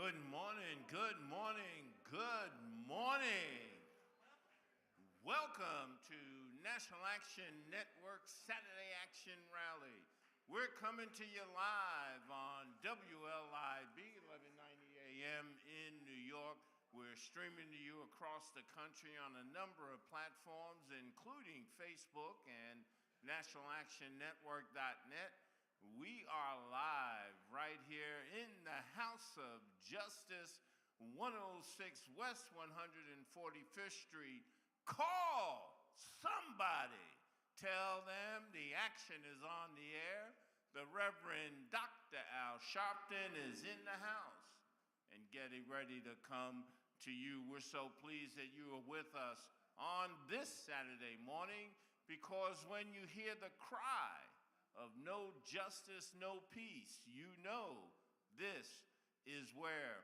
Good morning, good morning, good morning. Welcome to National Action Network Saturday Action Rally. We're coming to you live on WLIB 1190 AM in New York. We're streaming to you across the country on a number of platforms, including Facebook and nationalactionnetwork.net. We are live right here in the House of Justice, 106 West 145th Street. Call somebody. Tell them the action is on the air. The Reverend Dr. Al Sharpton is in the house and getting ready to come to you. We're so pleased that you are with us on this Saturday morning, because when you hear the cry of no justice, no peace, you know this is where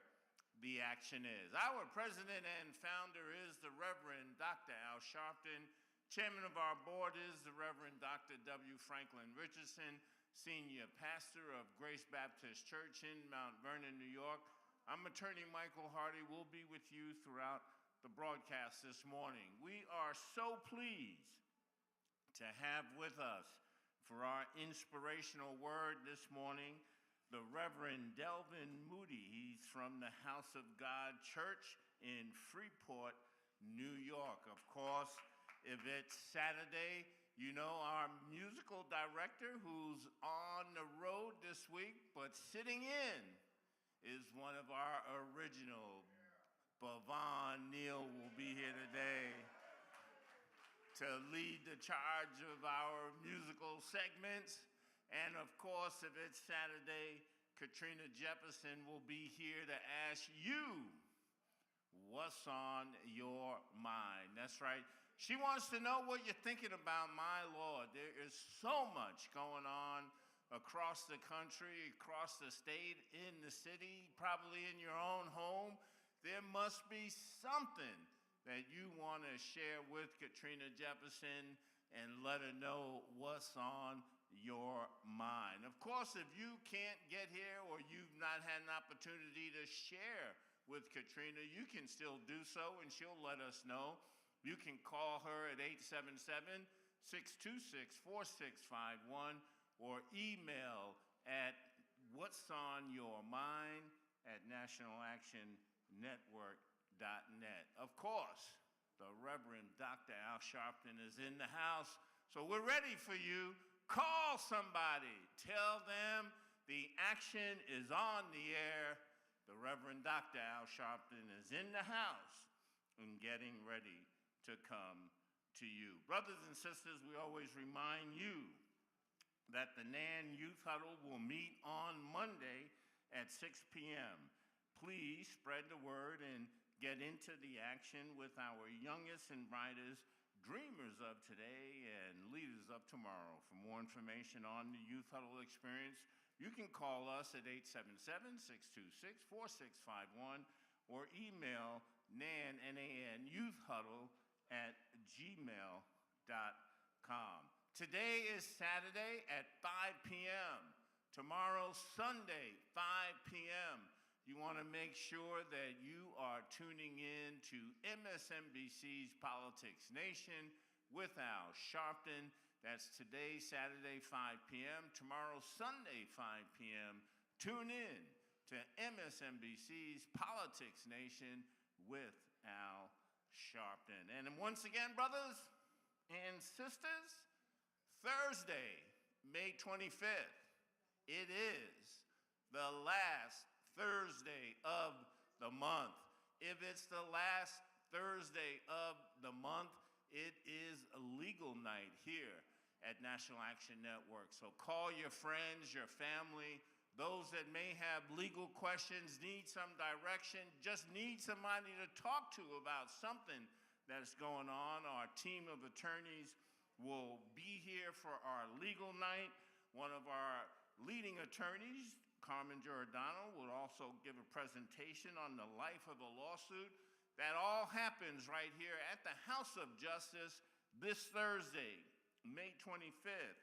the action is. Our president and founder is the Reverend Dr. Al Sharpton. Chairman of our board is the Reverend Dr. W. Franklin Richardson, senior pastor of Grace Baptist Church in Mount Vernon, New York. I'm Attorney Michael Hardy. We'll be with you throughout the broadcast this morning. We are so pleased to have with us for our inspirational word this morning, the Reverend Delvin Moody. He's from the House of God Church in Freeport, New York. Of course, if it's Saturday, you know our musical director who's on the road this week, but sitting in is one of our original. Bavon Neal will be here today to lead the charge of our musical segments. And of course, if it's Saturday, Katrina Jefferson will be here to ask you what's on your mind. That's right. She wants to know what you're thinking about, my Lord. There is so much going on across the country, across the state, in the city, probably in your own home. There must be something that you want to share with Katrina Jefferson and let her know what's on your mind. Of course, if you can't get here or you've not had an opportunity to share with Katrina, you can still do so and she'll let us know. You can call her at 877-626-4651 or email at whatsonyourmind@nationalactionnetwork.net. Of course, the Reverend Dr. Al Sharpton is in the house, so we're ready for you. Call somebody. Tell them the action is on the air. The Reverend Dr. Al Sharpton is in the house and getting ready to come to you. Brothers and sisters, we always remind you that the NAN Youth Huddle will meet on Monday at 6 p.m. Please spread the word and get into the action with our youngest and brightest dreamers of today and leaders of tomorrow. For more information on the Youth Huddle experience, you can call us at 877-626-4651 or email NAN, Youth Huddle @gmail.com. Today is Saturday at 5 p.m. Tomorrow, Sunday, 5 p.m. You want to make sure that you are tuning in to MSNBC's Politics Nation with Al Sharpton. That's today, Saturday, 5 p.m. Tomorrow, Sunday, 5 p.m. Tune in to MSNBC's Politics Nation with Al Sharpton. And once again, brothers and sisters, Thursday, May 25th, it is the last Thursday of the month. If it's the last Thursday of the month, it is a legal night here at National Action Network. So call your friends, your family, those that may have legal questions, need some direction, just need somebody to talk to about something that's going on. Our team of attorneys will be here for our legal night. One of our leading attorneys, Carmen Giordano, will also give a presentation on the life of a lawsuit. That all happens right here at the House of Justice this Thursday, May 25th,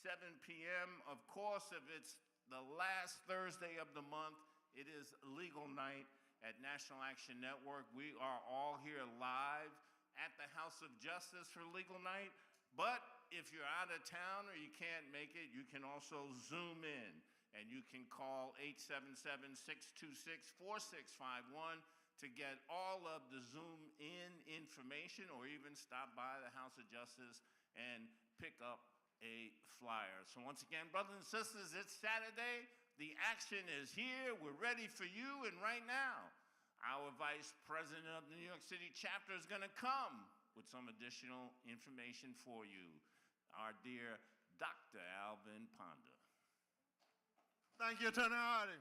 7 p.m. Of course, if it's the last Thursday of the month, It is legal night at National Action Network. We are all here live at the House of Justice for legal night. But if you're out of town or you can't make it, you can also Zoom in. And you can call 877-626-4651 to get all of the Zoom in information, or even stop by the House of Justice and pick up a flyer. So once again, brothers and sisters, it's Saturday. The action is here. We're ready for you. And right now, our Vice President of the New York City chapter is going to come with some additional information for you. Our dear Dr. Alvin Ponder. Thank you, Attorney Hardy.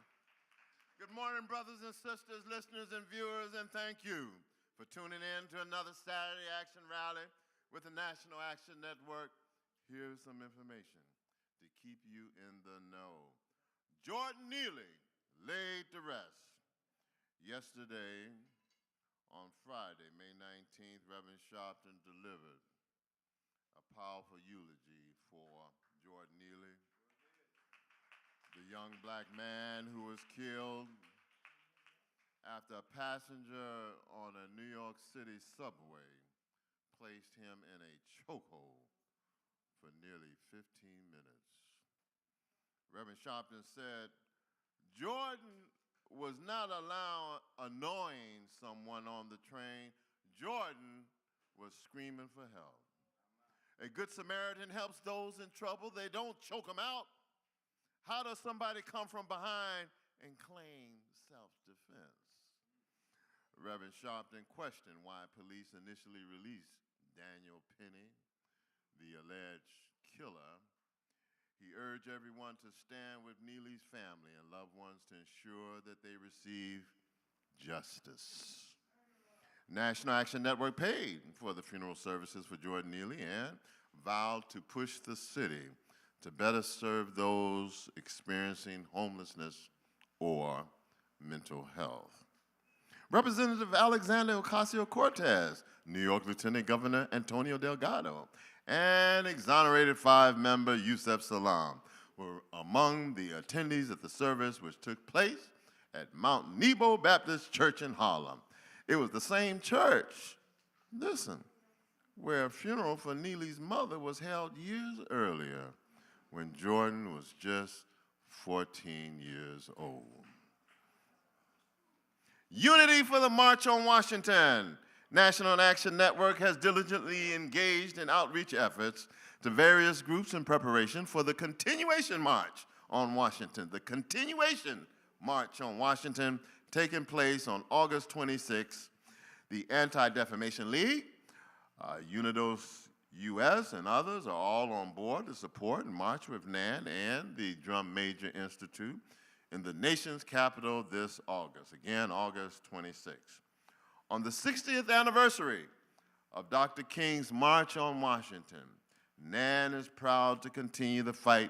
Good morning, brothers and sisters, listeners and viewers, and thank you for tuning in to another Saturday Action Rally with the National Action Network. Here's some information to keep you in the know. Jordan Neely laid to rest. Yesterday, on Friday, May 19th, Reverend Sharpton delivered a powerful eulogy for Jordan Neely, the young black man who was killed after a passenger on a New York City subway placed him in a chokehold for nearly 15 minutes. Reverend Sharpton said, Jordan was not annoying someone on the train. Jordan was screaming for help. A good Samaritan helps those in trouble. They don't choke them out. How does somebody come from behind and claim self-defense? Reverend Sharpton questioned why police initially released Daniel Penny, the alleged killer. He urged everyone to stand with Neely's family and loved ones to ensure that they receive justice. National Action Network paid for the funeral services for Jordan Neely and vowed to push the city to better serve those experiencing homelessness or mental health. Representative Alexander Ocasio-Cortez, New York Lieutenant Governor Antonio Delgado, and exonerated 5-member Yusef Salaam were among the attendees at the service, which took place at Mount Nebo Baptist Church in Harlem. It was the same church, listen, where a funeral for Neely's mother was held years earlier, when Jordan was just 14 years old. Unity for the March on Washington. National Action Network has diligently engaged in outreach efforts to various groups in preparation for the continuation March on Washington. The continuation March on Washington taking place on August 26th. The Anti-Defamation League, Unidos U.S. and others are all on board to support and march with NAN and the Drum Major Institute in the nation's capital this August, again, August 26th. On the 60th anniversary of Dr. King's March on Washington, NAN is proud to continue the fight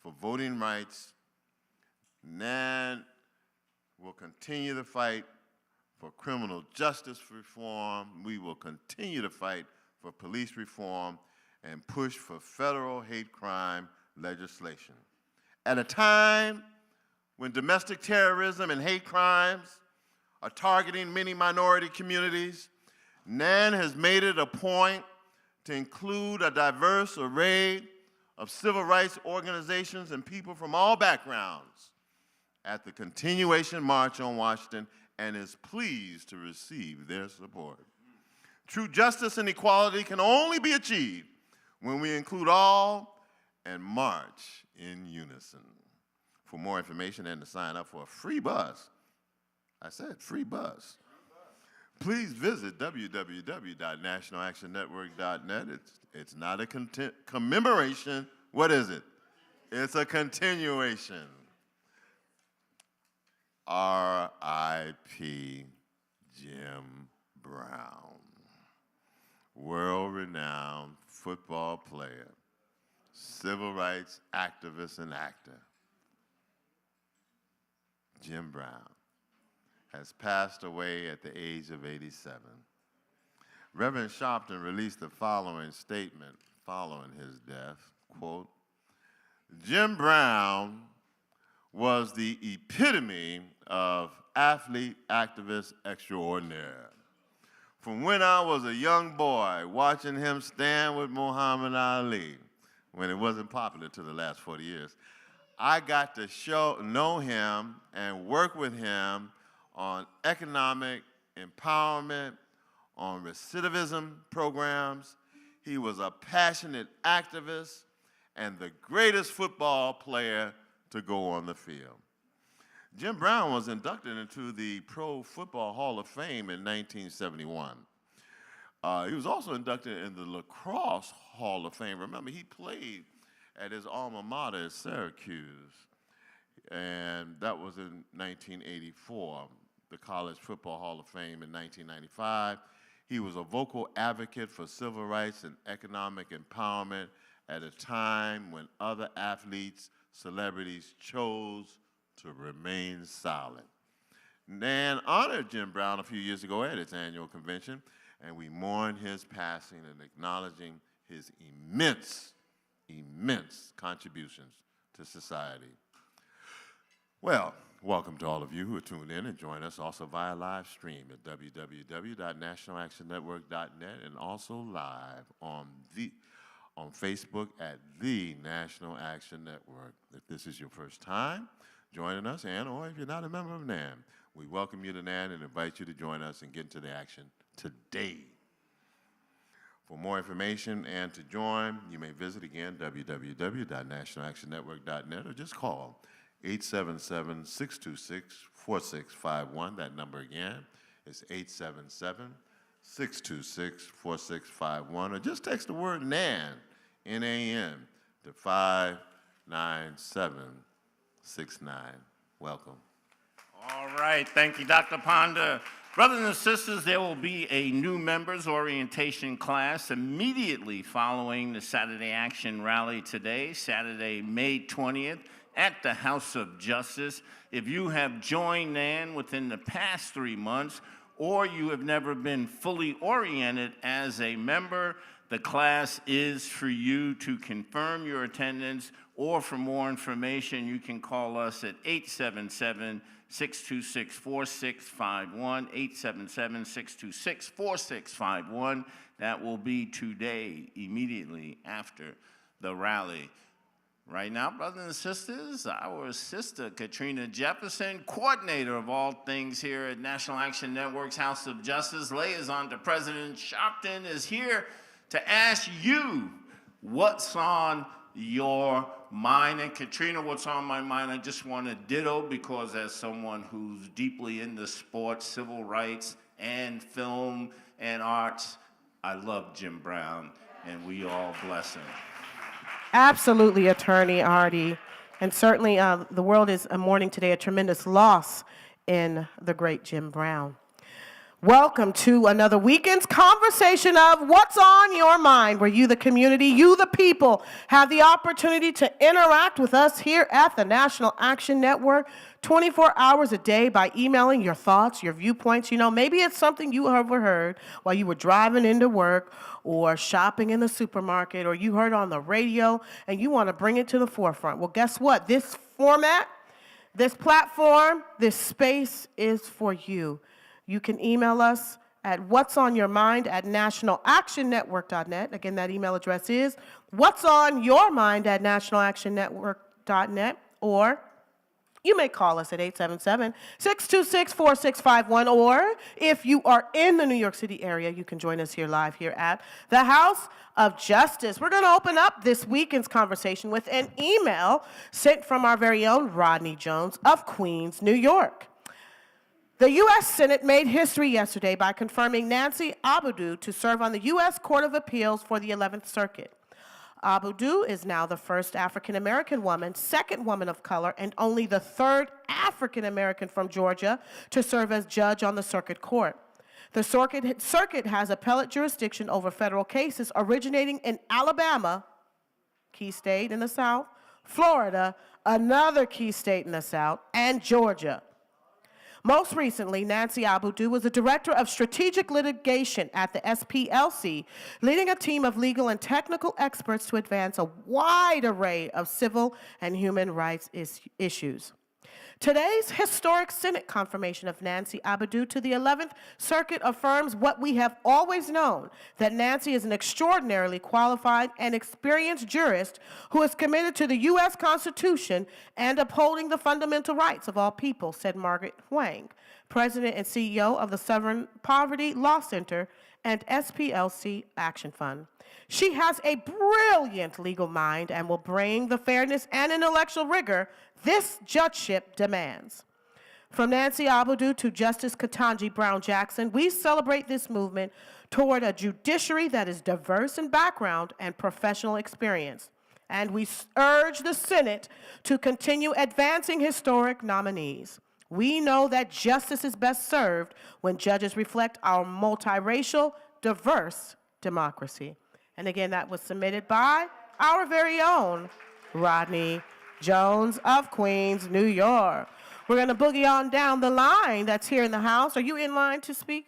for voting rights. NAN will continue the fight for criminal justice reform. We will continue to fight for police reform and push for federal hate crime legislation. At a time when domestic terrorism and hate crimes are targeting many minority communities, NAN has made it a point to include a diverse array of civil rights organizations and people from all backgrounds at the continuation March on Washington and is pleased to receive their support. True justice and equality can only be achieved when we include all and march in unison. For more information and to sign up for a free bus, I said free bus, please visit www.nationalactionnetwork.net. It's not a commemoration. What is it? It's a continuation. R.I.P. Jim Brown, world-renowned football player, civil rights activist and actor. Jim Brown has passed away at the age of 87. Reverend Sharpton released the following statement following his death, quote, Jim Brown was the epitome of athlete activist extraordinaire. From when I was a young boy watching him stand with Muhammad Ali, when it wasn't popular till the last 40 years, I got to know him and work with him on economic empowerment, on recidivism programs. He was a passionate activist and the greatest football player to go on the field. Jim Brown was inducted into the Pro Football Hall of Fame in 1971. He was also inducted in the Lacrosse Hall of Fame. Remember, he played at his alma mater at Syracuse, and that was in 1984. The College Football Hall of Fame in 1995. He was a vocal advocate for civil rights and economic empowerment at a time when other athletes, celebrities chose to remain silent. NAN honored Jim Brown a few years ago at its annual convention, and we mourn his passing and acknowledging his immense contributions to society. Well, welcome to all of you who are tuned in and join us also via live stream at www.nationalactionnetwork.net and also live on Facebook at the National Action Network. If this is your first time joining us, or if you're not a member of NAN, we welcome you to NAN and invite you to join us and get into the action today. For more information and to join, you may visit again www.nationalactionnetwork.net or just call 877-626-4651. That number again is 877-626-4651. Or just text the word NAN, N-A-N, to 59769. Welcome. All right, thank you, Dr. Ponder. Brothers and sisters, there will be a new members orientation class immediately following the Saturday Action Rally today, Saturday, May 20th, at the House of Justice. If you have joined NAN within the past 3 months, or you have never been fully oriented as a member, the class is for you to confirm your attendance, or for more information, you can call us at 877-626-4651, 877-626-4651. That will be today, immediately after the rally. Right now, brothers and sisters, our sister, Katrina Jefferson, coordinator of all things here at National Action Network's House of Justice, liaison to President Sharpton, is here to ask you what's on your mind. And Katrina, what's on my mind, I just want to ditto, because as someone who's deeply into sports, civil rights, and film and arts, I love Jim Brown, and we all bless him. Absolutely, Attorney Artie. And certainly the world is mourning today a tremendous loss in the great Jim Brown. Welcome to another weekend's conversation of What's on Your Mind, where you, the community, you, the people, have the opportunity to interact with us here at the National Action Network 24 hours a day by emailing your thoughts, your viewpoints. You know, maybe it's something you overheard while you were driving into work or shopping in the supermarket, or you heard on the radio and you want to bring it to the forefront. Well, guess what? This format, this platform, this space is for you. You can email us at whatsonyourmind@nationalactionnetwork.net. Again, that email address is whatsonyourmind@nationalactionnetwork.net, or you may call us at 877-626-4651, or if you are in the New York City area, you can join us here live here at the House of Justice. We're going to open up this weekend's conversation with an email sent from our very own Rodney Jones of Queens, New York. The U.S. Senate made history yesterday by confirming Nancy Abudu to serve on the U.S. Court of Appeals for the 11th Circuit. Abudu is now the first African-American woman, second woman of color, and only the third African-American from Georgia to serve as judge on the circuit court. The circuit has appellate jurisdiction over federal cases originating in Alabama, key state in the South, Florida, another key state in the South, and Georgia. Most recently, Nancy Abudu was the Director of Strategic Litigation at the SPLC, leading a team of legal and technical experts to advance a wide array of civil and human rights issues. Today's historic Senate confirmation of Nancy Abadou to the 11th Circuit affirms what we have always known, that Nancy is an extraordinarily qualified and experienced jurist who is committed to the U.S. Constitution and upholding the fundamental rights of all people, said Margaret Huang, President and CEO of the Southern Poverty Law Center and SPLC Action Fund. She has a brilliant legal mind and will bring the fairness and intellectual rigor this judgeship demands. From Nancy Abadou to Justice Ketanji Brown Jackson, we celebrate this movement toward a judiciary that is diverse in background and professional experience. And we urge the Senate to continue advancing historic nominees. We know that justice is best served when judges reflect our multiracial, diverse democracy. And again, that was submitted by our very own Rodney Jones of Queens, New York. We're going to boogie on down the line that's here in the house. Are you in line to speak,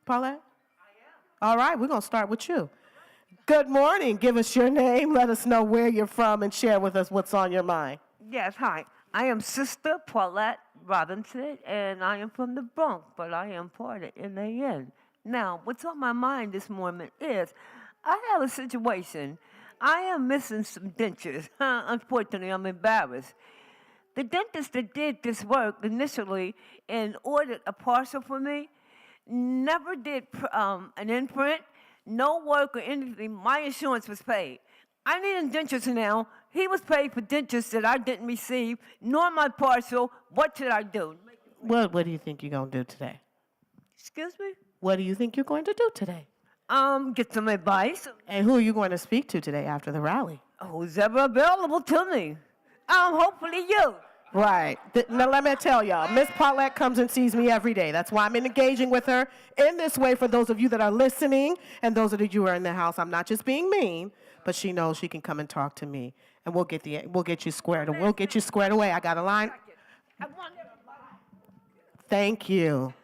Paulette? I am. All right, we're going to start with you. Good morning. Give us your name, let us know where you're from, and share with us what's on your mind. Yes, hi. I am Sister Paulette Robinson, and I am from the Bronx, but I am part of NAN. Now, what's on my mind this morning is I have a situation. I am missing some dentures. Unfortunately, I'm embarrassed. The dentist that did this work initially and ordered a parcel for me never did an imprint, no work or anything. My insurance was paid. I need dentures now. He was paid for dentures that I didn't receive, nor my parcel. What should I do? What do you think you're going to do today? Excuse me? What do you think you're going to do today? Get some advice. And who are you going to speak to today after the rally? Who's ever available to me? Hopefully you. Right. Now, let me tell y'all, Miss Paulette comes and sees me every day. That's why I'm engaging with her in this way for those of you that are listening and those of you who are in the house. I'm not just being mean, but she knows she can come and talk to me, and we'll get you squared. We'll get you squared away. I got a line. Thank you.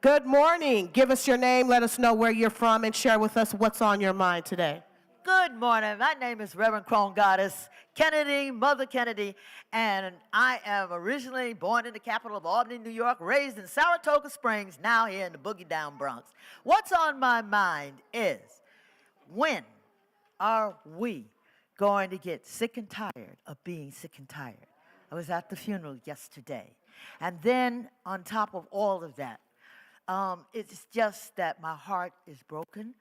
Good morning. Give us your name, let us know where you're from, and share with us what's on your mind today. Good morning. My name is Reverend Crone Goddess Kennedy, Mother Kennedy, and I am originally born in the capital of Albany, New York, raised in Saratoga Springs, now here in the Boogie Down Bronx. What's on my mind is, when are we going to get sick and tired of being sick and tired? I was at the funeral yesterday, and then on top of all of that, it's just that my heart is broken,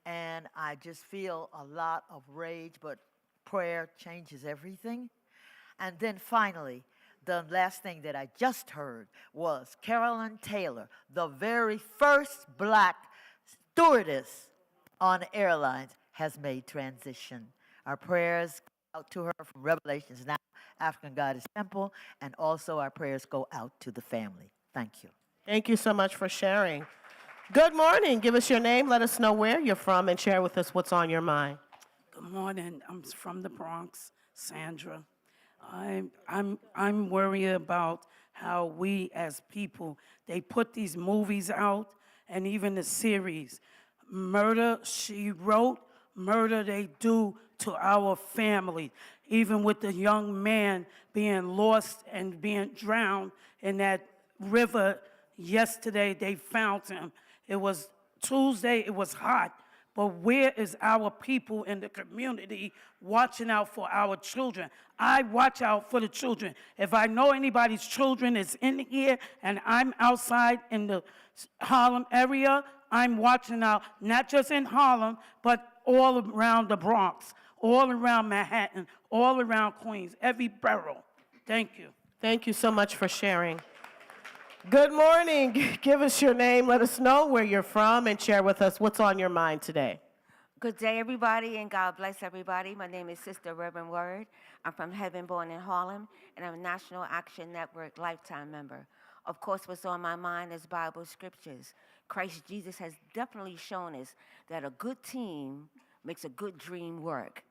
and I just feel a lot of rage, but prayer changes everything. And then finally, the last thing that I just heard was Carolyn Taylor, the very first black stewardess on airlines, has made transition. Our prayers go out to her from Revelations Now, African Goddess Temple, and also our prayers go out to the family. Thank you. Thank you so much for sharing. Good morning. Give us your name, let us know where you're from, and share with us what's on your mind. Good morning. I'm from the Bronx, Sandra. I'm worried about how we as people, they put these movies out and even the series. Murder, She Wrote, murder they do to our family. Even with the young man being lost and being drowned in that river yesterday, they found him. It was Tuesday, it was hot. But where is our people in the community watching out for our children? I watch out for the children. If I know anybody's children is in here and I'm outside in the Harlem area, I'm watching out, not just in Harlem, but all around the Bronx, all around Manhattan, all around Queens, every borough. Thank you. Thank you so much for sharing. Good morning. Give us your name, let us know where you're from, and share with us what's on your mind today. Good day, everybody, and God bless everybody. My name is Sister Reverend Word. I'm from Heaven Born in Harlem, and I'm a National Action Network lifetime member. Of course, what's on my mind is Bible scriptures. Christ Jesus has definitely shown us that a good team makes a good dream work.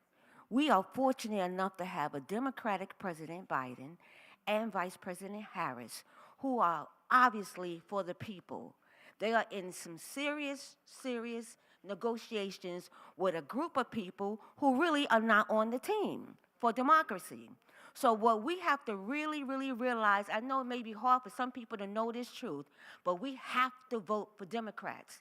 We are fortunate enough to have a Democratic President Biden and Vice President Harris, who are obviously for the people. They are in some serious negotiations with a group of people who really are not on the team for democracy. So what we have to really, really realize, I know it may be hard for some people to know this truth, but we have to vote for Democrats.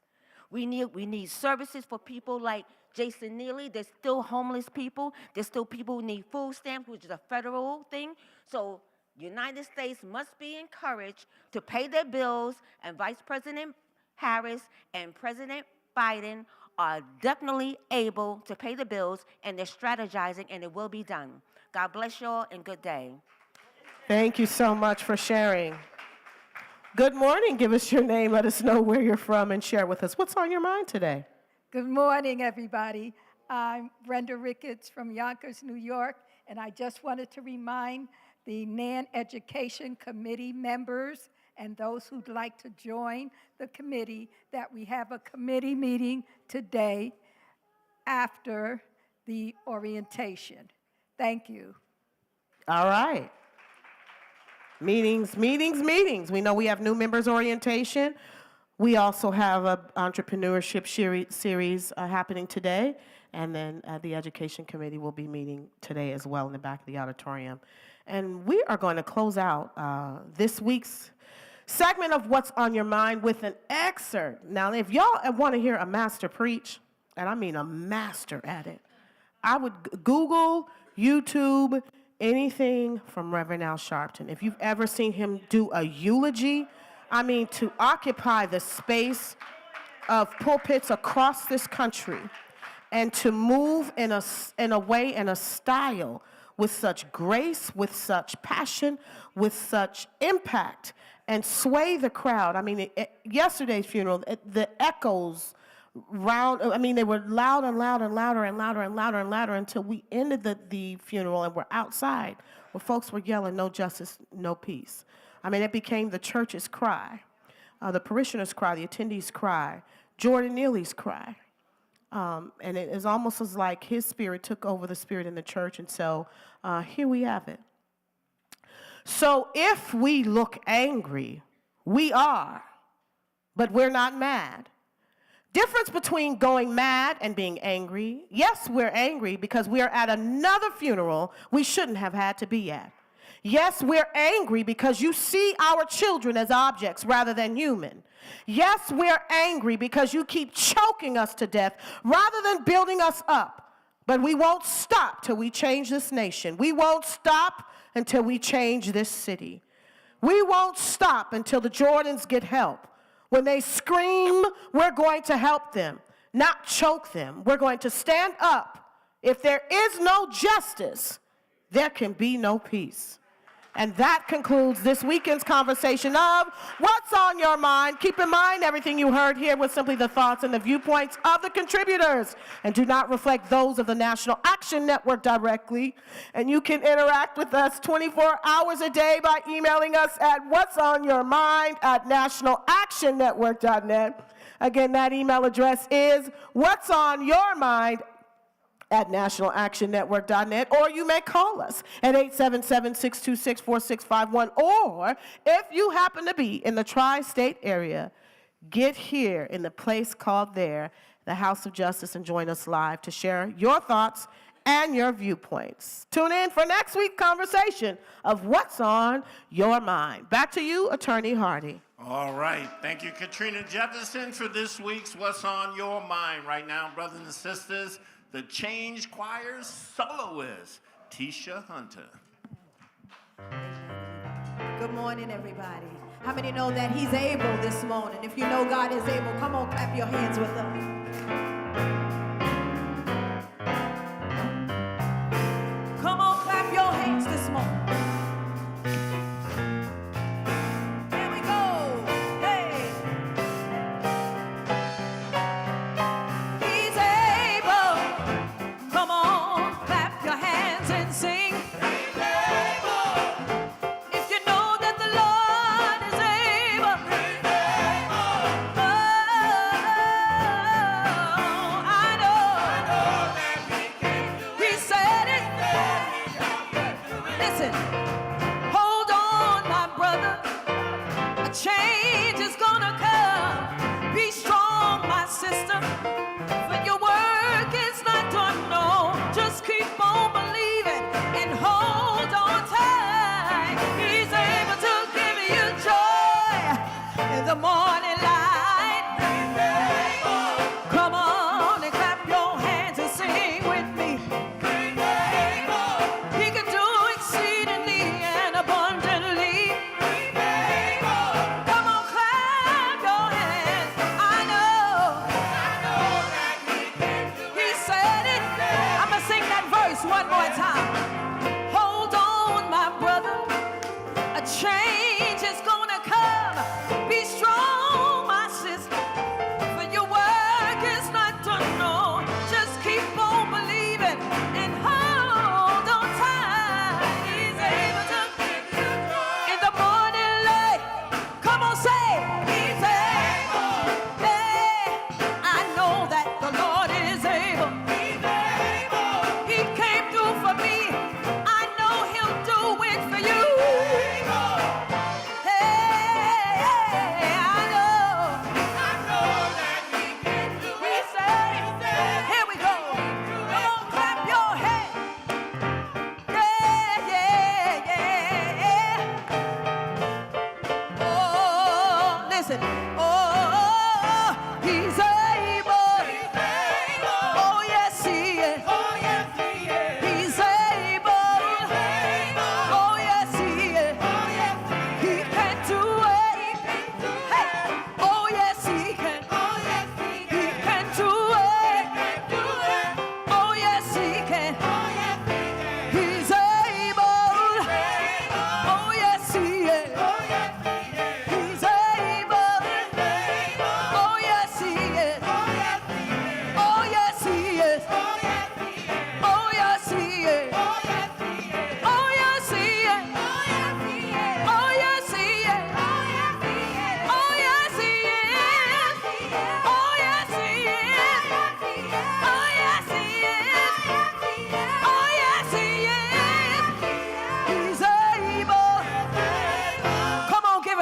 We need services for people like Jason Neely. There's still homeless people. There's still people who need food stamps, which is a federal thing. So United States must be encouraged to pay their bills, and Vice President Harris and President Biden are definitely able to pay the bills, and they're strategizing, and it will be done. God bless you all, and good day. Thank you so much for sharing. Good morning. Give us your name. Let us know where you're from and share with us what's on your mind today. Good morning, everybody. I'm Brenda Ricketts from Yonkers, New York, and I just wanted to remind the NAN Education Committee members and those who'd like to join the committee that we have a committee meeting today after the orientation. Thank you. All right. Meetings. We know we have new members orientation. We also have an entrepreneurship series happening today, and then the Education Committee will be meeting today as well in the back of the auditorium. And we are going to close out this week's segment of What's on Your Mind with an excerpt. Now, if y'all want to hear a master preach, and I mean a master at it, I would Google, YouTube, anything from Reverend Al Sharpton. If you've ever seen him do a eulogy, I mean, to occupy the space of pulpits across this country and to move in a way and a style with such grace, with such passion, with such impact, and sway the crowd. I mean, yesterday's funeral, the echoes round, I mean, they were loud and loud and louder and louder and louder and louder until we ended the funeral and we're outside where folks were yelling, "No justice, no peace." I mean, it became the church's cry, the parishioners' cry, the attendees' cry, Jordan Neely's cry. And it is almost as like his spirit took over the spirit in the church, and so here we have it. So if we look angry, we are, but we're not mad. Difference between going mad and being angry. Yes, we're angry because we are at another funeral we shouldn't have had to be at. Yes, we're angry because you see our children as objects rather than human. Yes, we're angry because you keep choking us to death rather than building us up. But we won't stop till we change this nation. We won't stop until we change this city. We won't stop until the Jordans get help. When they scream, we're going to help them, not choke them. We're going to stand up. If there is no justice, there can be no peace. And that concludes this weekend's conversation of What's on Your Mind. Keep in mind, everything you heard here was simply the thoughts and the viewpoints of the contributors and do not reflect those of the National Action Network directly. And you can interact with us 24 hours a day by emailing us at whatsonyourmind@nationalactionnetwork.net. Again, that email address is whatsonyourmind@nationalactionnetwork.net, or you may call us at 877-626-4651, or if you happen to be in the tri-state area, get here in the place called there, the House of Justice, and join us live to share your thoughts and your viewpoints. Tune in for next week's conversation of What's on Your Mind. Back to you, Attorney Hardy. All right. Thank you, Katrina Jefferson, for this week's What's on Your Mind. Right now, brothers and sisters, the Change Choir's soloist, Tisha Hunter. Good morning, everybody. How many know that he's able this morning? If you know God is able, come on, clap your hands with him. Come on, clap your hands this morning. Here we go. Hey. He's able. Come on, clap your hands and sing. He's able. If you know that the Lord is able. He's able. Oh, I know that he can do it. He said it. Listen, hold on, my brother. A change is gonna come. Be strong, my sister. For your work is not done, no. Just keep on believing and hold on tight.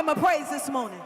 him a praise this morning.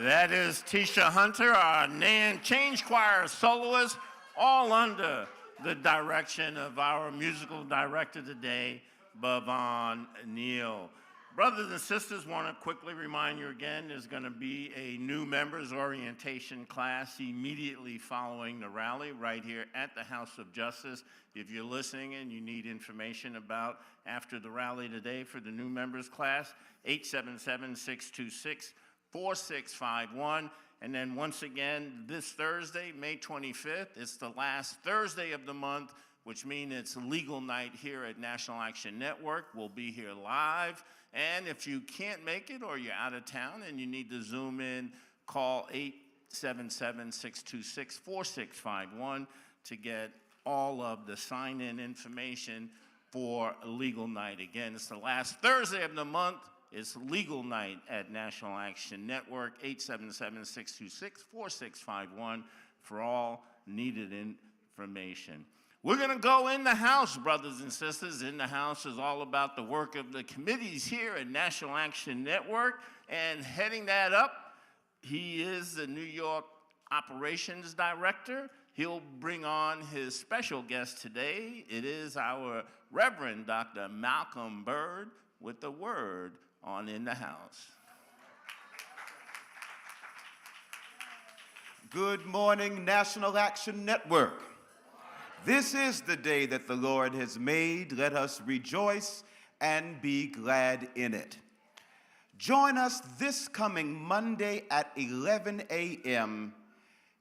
That is Tisha Hunter, our NAN Change Choir soloist, all under the direction of our musical director today, Bhavan Neal. Brothers and sisters, want to quickly remind you again, there's going to be a new members orientation class immediately following the rally right here at the House of Justice. If you're listening and you need information about after the rally today for the new members class, 877-626-4651. And then once again, this Thursday, May 25th, it's the last Thursday of the month, which means it's legal night here at National Action Network. We'll be here live. And if you can't make it or you're out of town and you need to Zoom in, call 877-626-4651 to get all of the sign-in information for legal night. Again, it's the last Thursday of the month. It's legal night at National Action Network, 877-626-4651 for all needed information. We're going to go in the house, brothers and sisters. In the house is all about the work of the committees here at National Action Network. And heading that up, he is the New York Operations Director. He'll bring on his special guest today. It is our Reverend Dr. Malcolm Byrd with the word on In the House. Good morning, National Action Network. This is the day that the Lord has made. Let us rejoice and be glad in it. Join us this coming Monday at 11 a.m.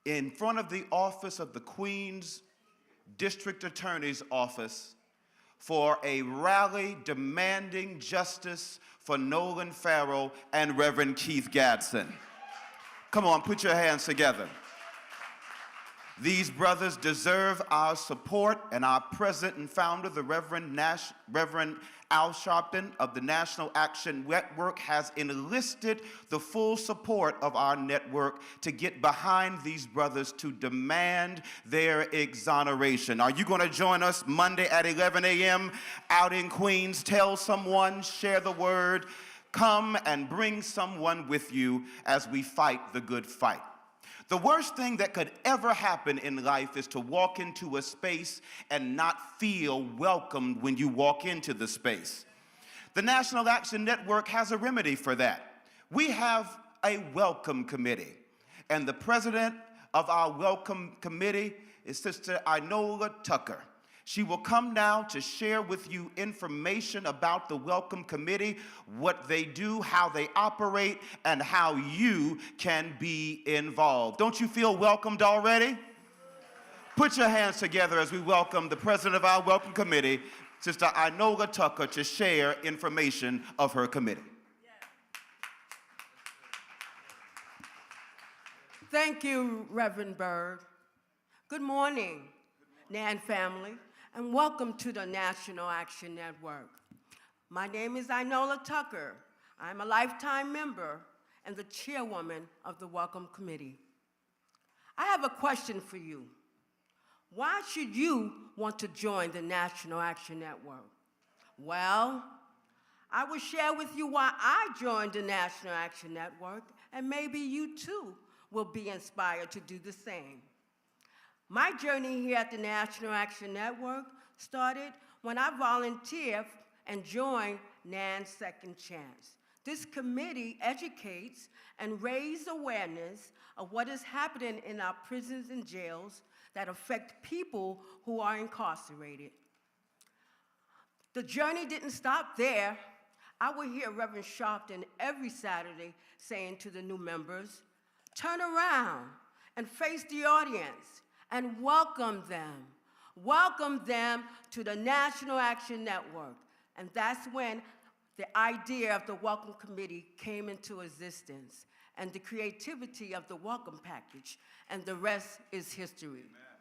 in front of the office of the Queens District Attorney's Office for a rally demanding justice for Nolan Farrell and Reverend Keith Gadsden. Come on, put your hands together. These brothers deserve our support, and our president and founder, the Reverend Al Sharpton of the National Action Network, has enlisted the full support of our network to get behind these brothers to demand their exoneration. Are you going to join us Monday at 11 a.m. out in Queens? Tell someone, share the word, come and bring someone with you as we fight the good fight. The worst thing that could ever happen in life is to walk into a space and not feel welcomed when you walk into the space. The National Action Network has a remedy for that. We have a welcome committee, and the president of our welcome committee is Sister Inola Tucker. She will come now to share with you information about the Welcome Committee, what they do, how they operate, and how you can be involved. Don't you feel welcomed already? Put your hands together as we welcome the president of our Welcome Committee, Sister Inola Tucker, to share information of her committee. Thank you, Reverend Byrd. Good morning, NAN family, and welcome to the National Action Network. My name is Inola Tucker. I'm a lifetime member and the chairwoman of the Welcome Committee. I have a question for you. Why should you want to join the National Action Network? Well, I will share with you why I joined the National Action Network, and maybe you too will be inspired to do the same. My journey here at the National Action Network started when I volunteered and joined NAN Second Chance. This committee educates and raises awareness of what is happening in our prisons and jails that affect people who are incarcerated. The journey didn't stop there. I would hear Reverend Sharpton every Saturday saying to the new members, turn around and face the audience and welcome them. Welcome them to the National Action Network. And that's when the idea of the Welcome Committee came into existence and the creativity of the Welcome Package, and the rest is history. Amen.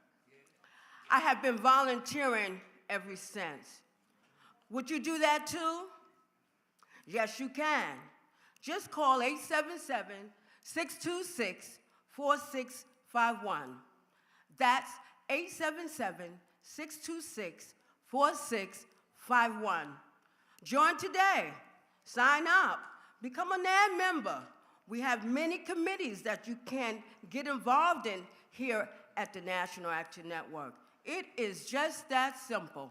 I have been volunteering ever since. Would you do that too? Yes, you can. Just call 877-626-4651. That's 877-626-4651. Join today. Sign up. Become a NAN member. We have many committees that you can get involved in here at the National Action Network. It is just that simple.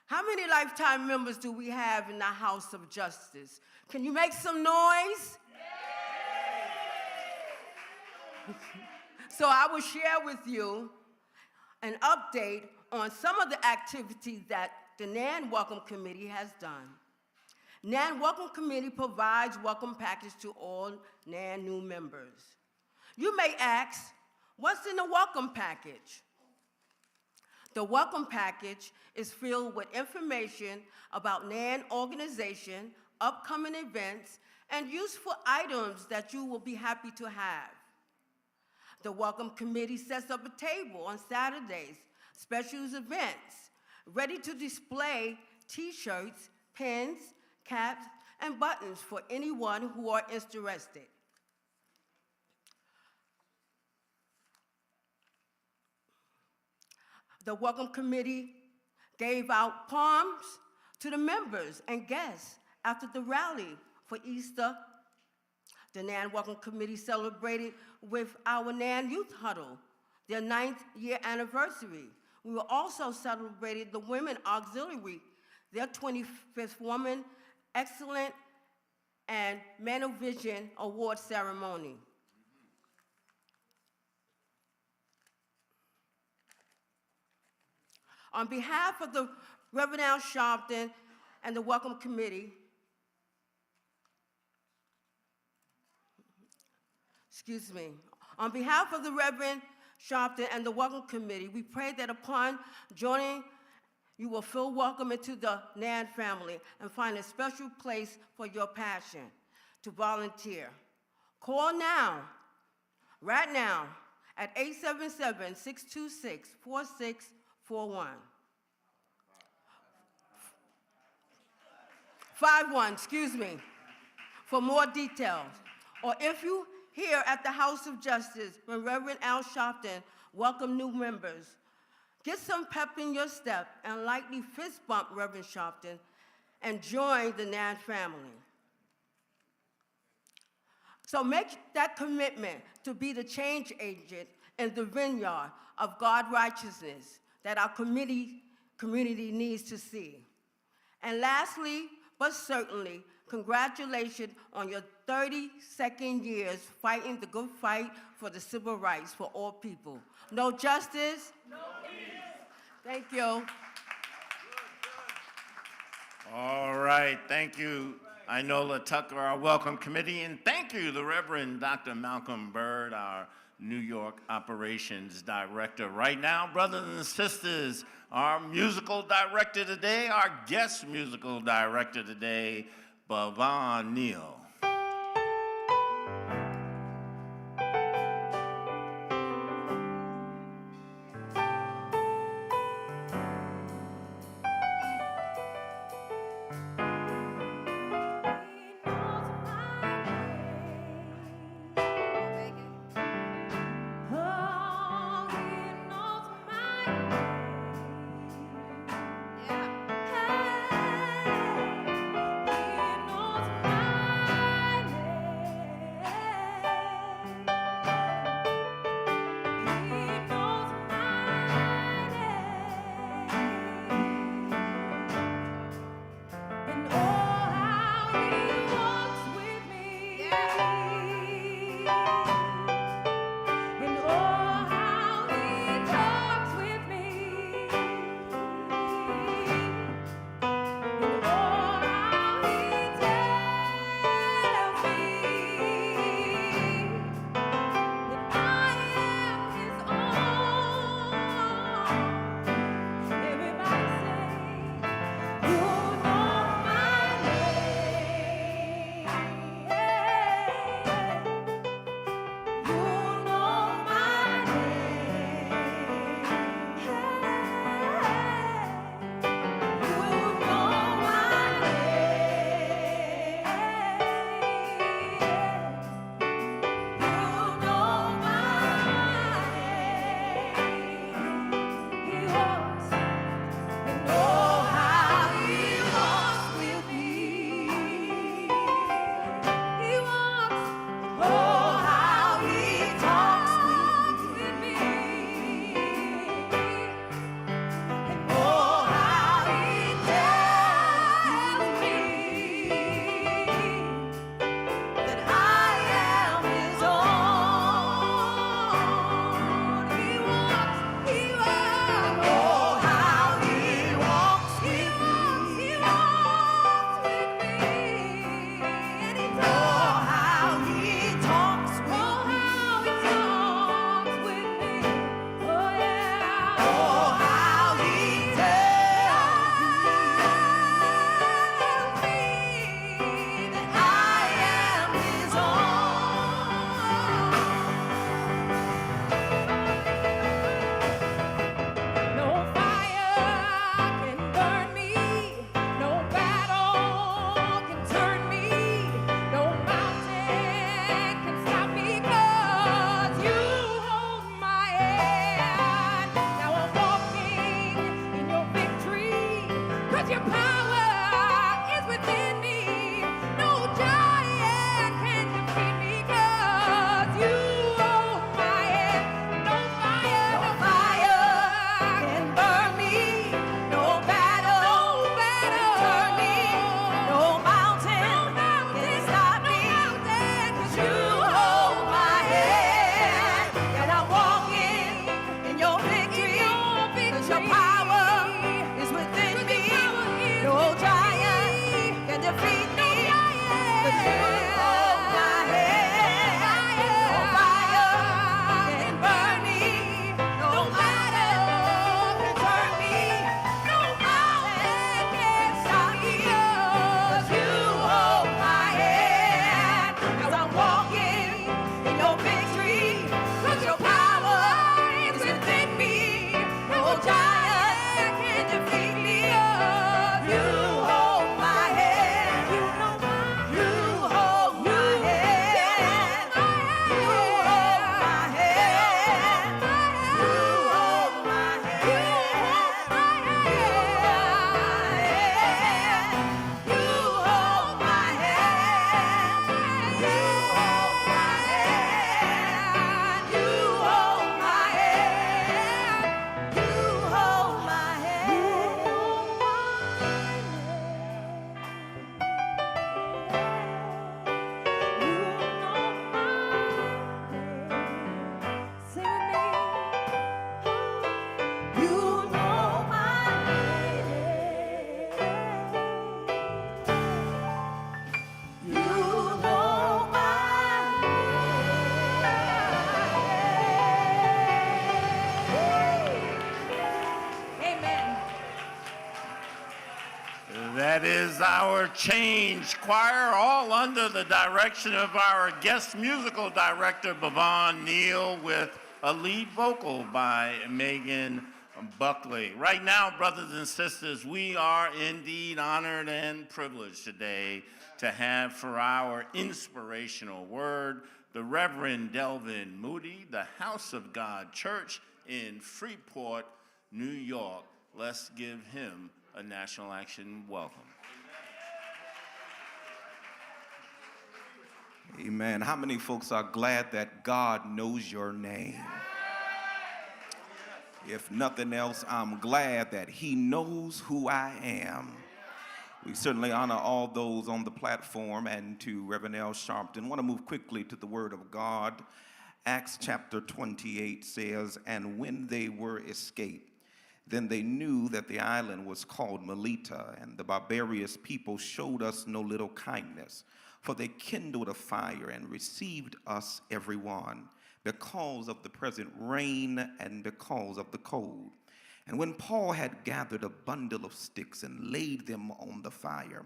How many lifetime members do we have in the House of Justice? Can you make some noise? So I will share with you an update on some of the activities that the NAN Welcome Committee has done. NAN Welcome Committee provides welcome package to all NAN new members. You may ask, what's in the welcome package? The welcome package is filled with information about NAN organization, upcoming events, and useful items that you will be happy to have. The Welcome Committee sets up a table on Saturdays, specials events, ready to display t-shirts, pins, caps, and buttons for anyone who are interested. The Welcome Committee gave out palms to the members and guests after the rally for Easter. The NAN Welcome Committee celebrated with our NAN Youth Huddle, their 9th year anniversary. We will also celebrated the Women Auxiliary, their 25th Woman Excellent and Man of Vision Award ceremony. On behalf of the Reverend Al Sharpton and the Welcome Committee, on behalf of the Reverend Sharpton and the Welcome Committee, we pray that upon joining, you will feel welcome into the NAN family and find a special place for your passion to volunteer. Call now, right now, at 877-626-4641. 51, for more details. Or if you here at the House of Justice, when Reverend Al Sharpton welcome new members, get some pep in your step and lightly fist bump Reverend Sharpton and join the NAN family. So make that commitment to be the change agent in the vineyard of God righteousness that our community needs to see. And lastly, but certainly, congratulations on your 32nd years fighting the good fight for the civil rights for all people. No justice? No peace. Thank you. All right, thank you, Inola Tucker, our Welcome Committee, and thank you, the Reverend Dr. Malcolm Byrd, our New York Operations Director. Right now, brothers and sisters, our musical director today, our guest musical director today, Bhavan Neal. Yeah. That is our change choir, all under the direction of our guest musical director, Bhavon Neal, with a lead vocal by Megan Buckley. Right now, brothers and sisters, we are indeed honored and privileged today to have for our inspirational word the Reverend Delvin Moody, the House of God Church in Freeport, New York. Let's give him a National Action welcome. Amen. How many folks are glad that God knows your name? If nothing else, I'm glad that he knows who I am. We certainly honor all those on the platform and to Reverend Al Sharpton. I want to move quickly to the Word of God. Acts chapter 28 says, "And when they were escaped, then they knew that the island was called Melita, and the barbarous people showed us no little kindness, for they kindled a fire and received us every one, because of the present rain and because of the cold. And when Paul had gathered a bundle of sticks and laid them on the fire,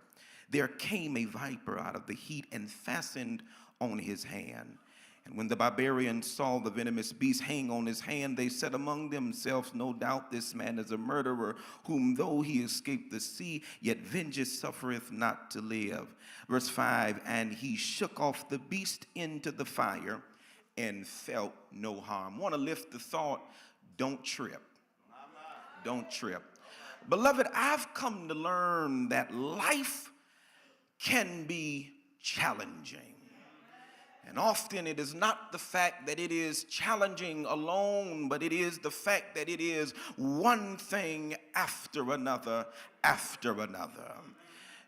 there came a viper out of the heat and fastened on his hand. And when the barbarians saw the venomous beast hang on his hand, they said among themselves, no doubt this man is a murderer, whom though he escaped the sea, yet vengeance suffereth not to live." Verse 5, "And he shook off the beast into the fire and felt no harm." I want to lift the thought, don't trip. Don't trip. Beloved, I've come to learn that life can be challenging. And often it is not the fact that it is challenging alone, but it is the fact that it is one thing after another, after another.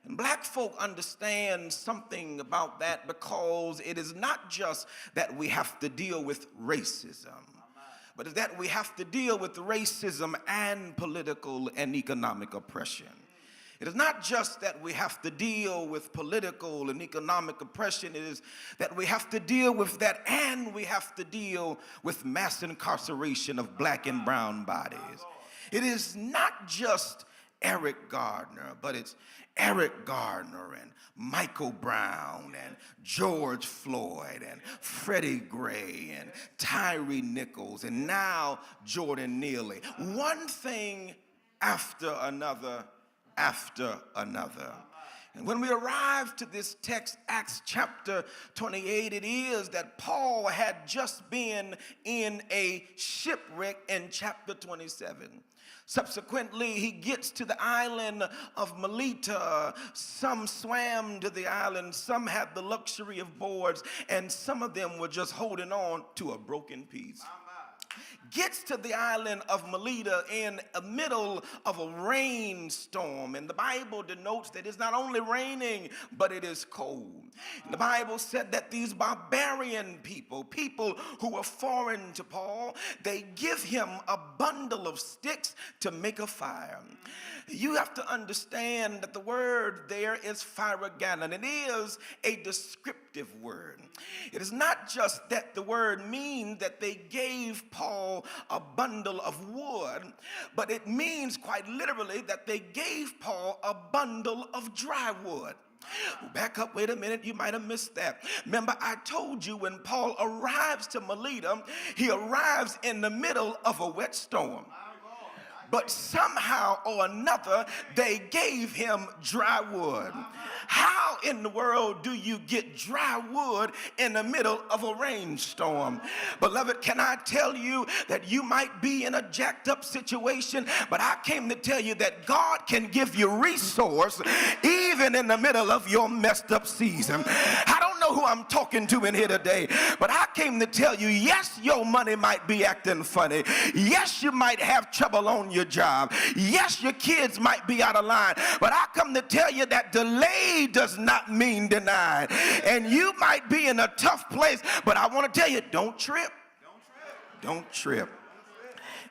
And black folk understand something about that, because it is not just that we have to deal with racism, but it's that we have to deal with racism and political and economic oppression. It is not just that we have to deal with political and economic oppression. It is that we have to deal with that, and we have to deal with mass incarceration of black and brown bodies. It is not just Eric Gardner, but it's Eric Gardner and Michael Brown and George Floyd and Freddie Gray and Tyree Nichols and now Jordan Neely. One thing after another, after another. And when we arrive to this text, Acts chapter 28, it is that Paul had just been in a shipwreck in chapter 27. Subsequently, he gets to the island of Melita. Some swam to the island, some had the luxury of boards, and some of them were just holding on to a broken piece. Gets to the island of Melita in the middle of a rainstorm. And the Bible denotes that it's not only raining, but it is cold. And the Bible said that these barbarian people who were foreign to Paul, they give him a bundle of sticks to make a fire. You have to understand that the word there is phyroganon. It is a descriptive word. It is not just that the word means that they gave Paul a bundle of wood, but it means quite literally that they gave Paul a bundle of dry wood. Back up, wait a minute, you might have missed that. Remember, I told you when Paul arrives to Melita, he arrives in the middle of a wet storm. But somehow or another, they gave him dry wood. How in the world do you get dry wood in the middle of a rainstorm? Beloved, can I tell you that you might be in a jacked up situation, but I came to tell you that God can give you resource even in the middle of your messed up season. I don't know who I'm talking to in here today, but I came to tell you, yes, your money might be acting funny. Yes, you might have trouble on your job. Yes, your kids might be out of line, but I come to tell you that delay does not mean denied. And you might be in a tough place, but I want to tell you, don't trip. Don't trip.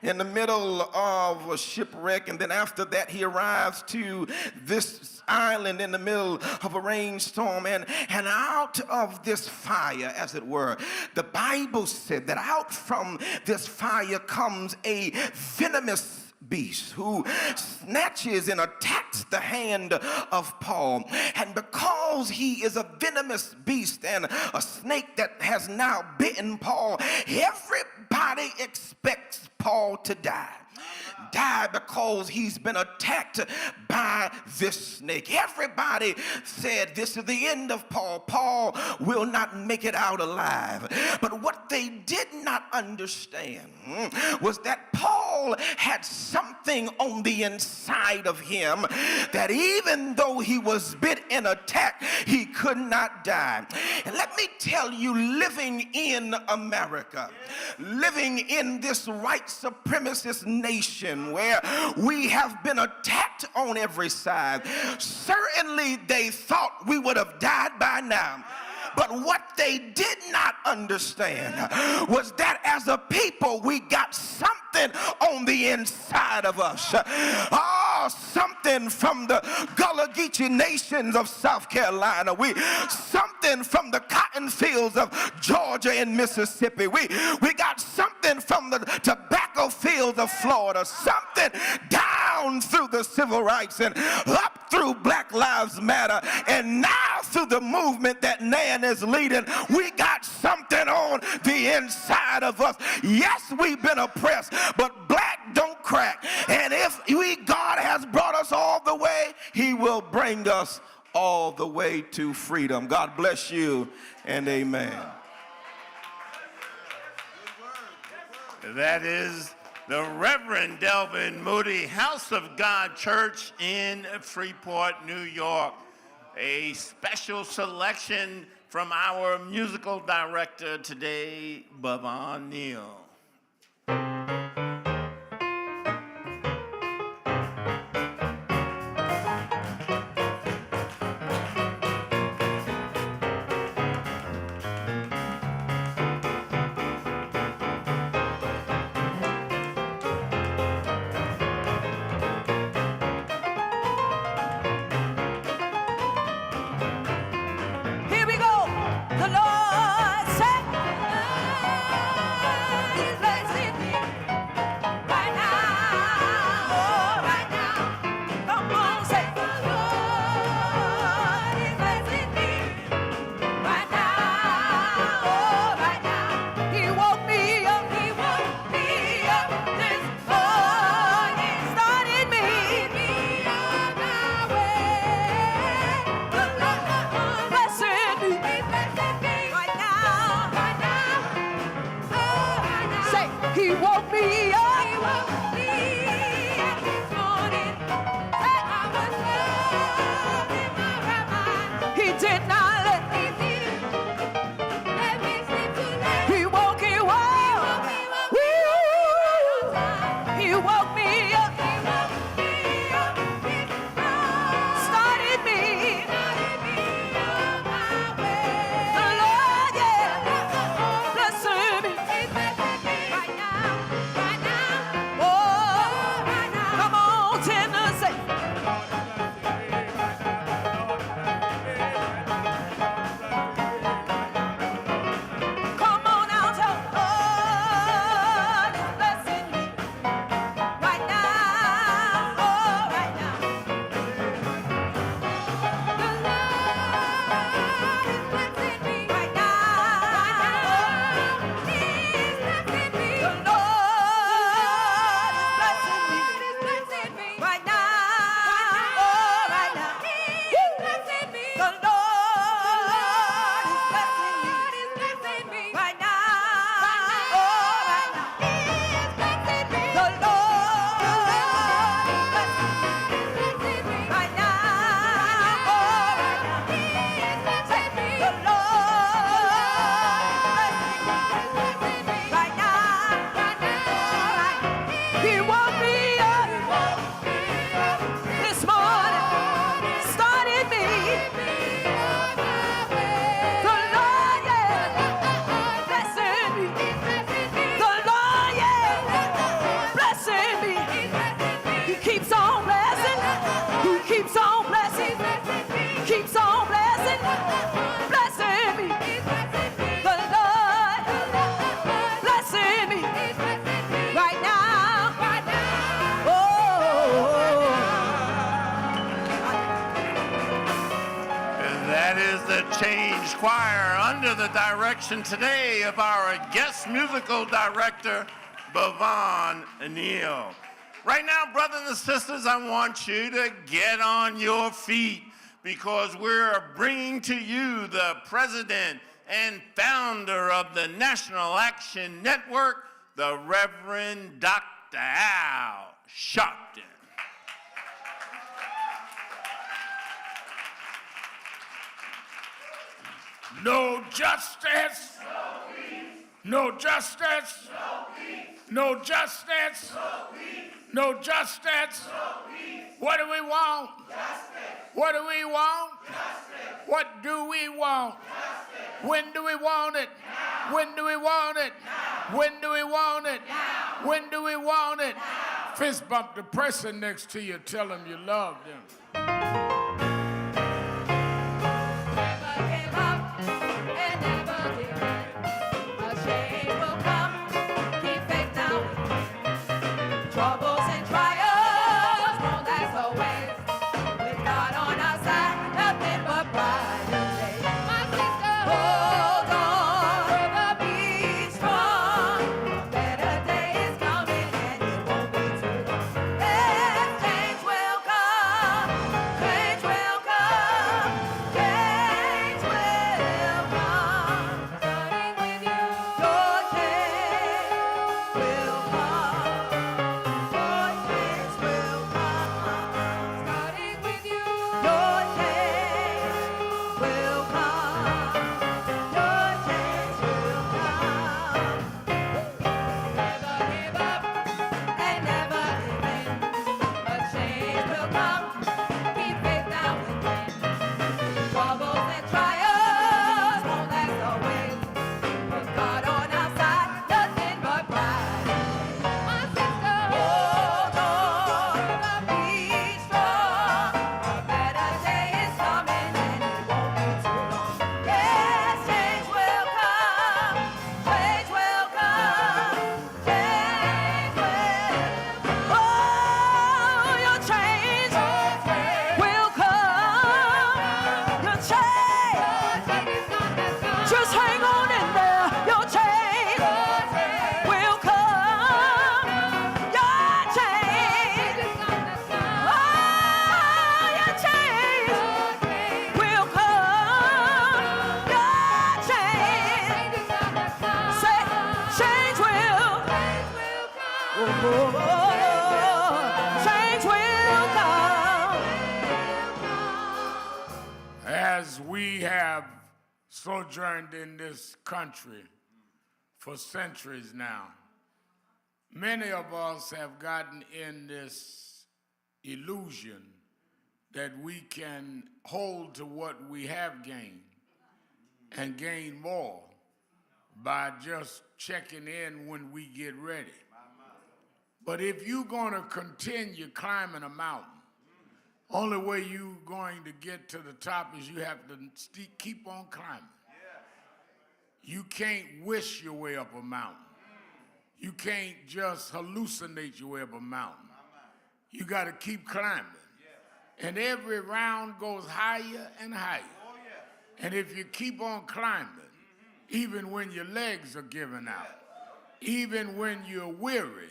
In the middle of a shipwreck, and then after that he arrives to this island in the middle of a rainstorm, and out of this fire, as it were, the Bible said that out from this fire comes a venomous beast who snatches and attacks the hand of Paul. And because he is a venomous beast and a snake that has now bitten Paul, everybody expects Paul to die. Because he's been attacked by this snake. Everybody said this is the end of Paul. Paul will not make it out alive. But what they did not understand was that Paul had something on the inside of him that even though he was bit and attacked, he could not die. And let me tell you, living in America, living in this white supremacist nation where we have been attacked on every side, certainly they thought we would have died by now. But what they did not understand was that as a people, we got something on the inside of us. Something from the Gullah Geechee nations of South Carolina. Something from the cotton fields of Georgia and Mississippi. We got something from the tobacco fields of Florida. Something down through the civil rights and up through Black Lives Matter. And now through the movement that NAN is leading, we got something on the inside of us. Yes, we've been oppressed, but black don't crack. And if God has brought us all the way, he will bring us all the way to freedom. God bless you and amen. That is the Reverend Delvin Moody, House of God Church in Freeport, New York. A special selection from our musical director today, Bhavan Neal. Here we go. The Lord said, He's blessing me right now, oh, right now. Come on, say, the Lord is blessing me right now, oh, right now. He woke me up this morning, started me on my way. The Lord blessing me right now, oh, right now. Say, he woke me up this morning. I was lost in my right mind. He did not let me sleep too late. He woke me up. He woke me up. Started me on my way. The Lord, yeah, blessing me right now, oh, right now. Come on, Tennessee. That is the Change Choir under the direction today of our guest musical director, Bhavon Neal. Right now, brothers and sisters, I want you to get on your feet because we're bringing to you the president and founder of the National Action Network, the Reverend Dr. Al Sharpton. No justice. No justice. No justice. No justice. What do we want? What do we want? What do we want? When do we want it? When do we want it? When do we want it? When do we want it? Fist bump the person next to you. Tell them you love them. Troubles and trials won't last always. With God on our side, nothing but brighter days. My sister, hold on, be strong. A better day is coming and it won't be too long. Yes, change will come. Change will come. Change will come. Starting with you, your change will come. Just hang on in there, your change will come. Your change, oh, your change will come. Your change, say, change will, change will come. As we have sojourned in this country for centuries now, many of us have gotten in this illusion that we can hold to what we have gained and gain more by just checking in when we get ready. But if you're going to continue climbing a mountain, only way you're going to get to the top is you have to keep on climbing. You can't wish your way up a mountain. You can't just hallucinate your way up a mountain. You got to keep climbing. And every round goes higher and higher. And if you keep on climbing, even when your legs are giving out, even when you're weary,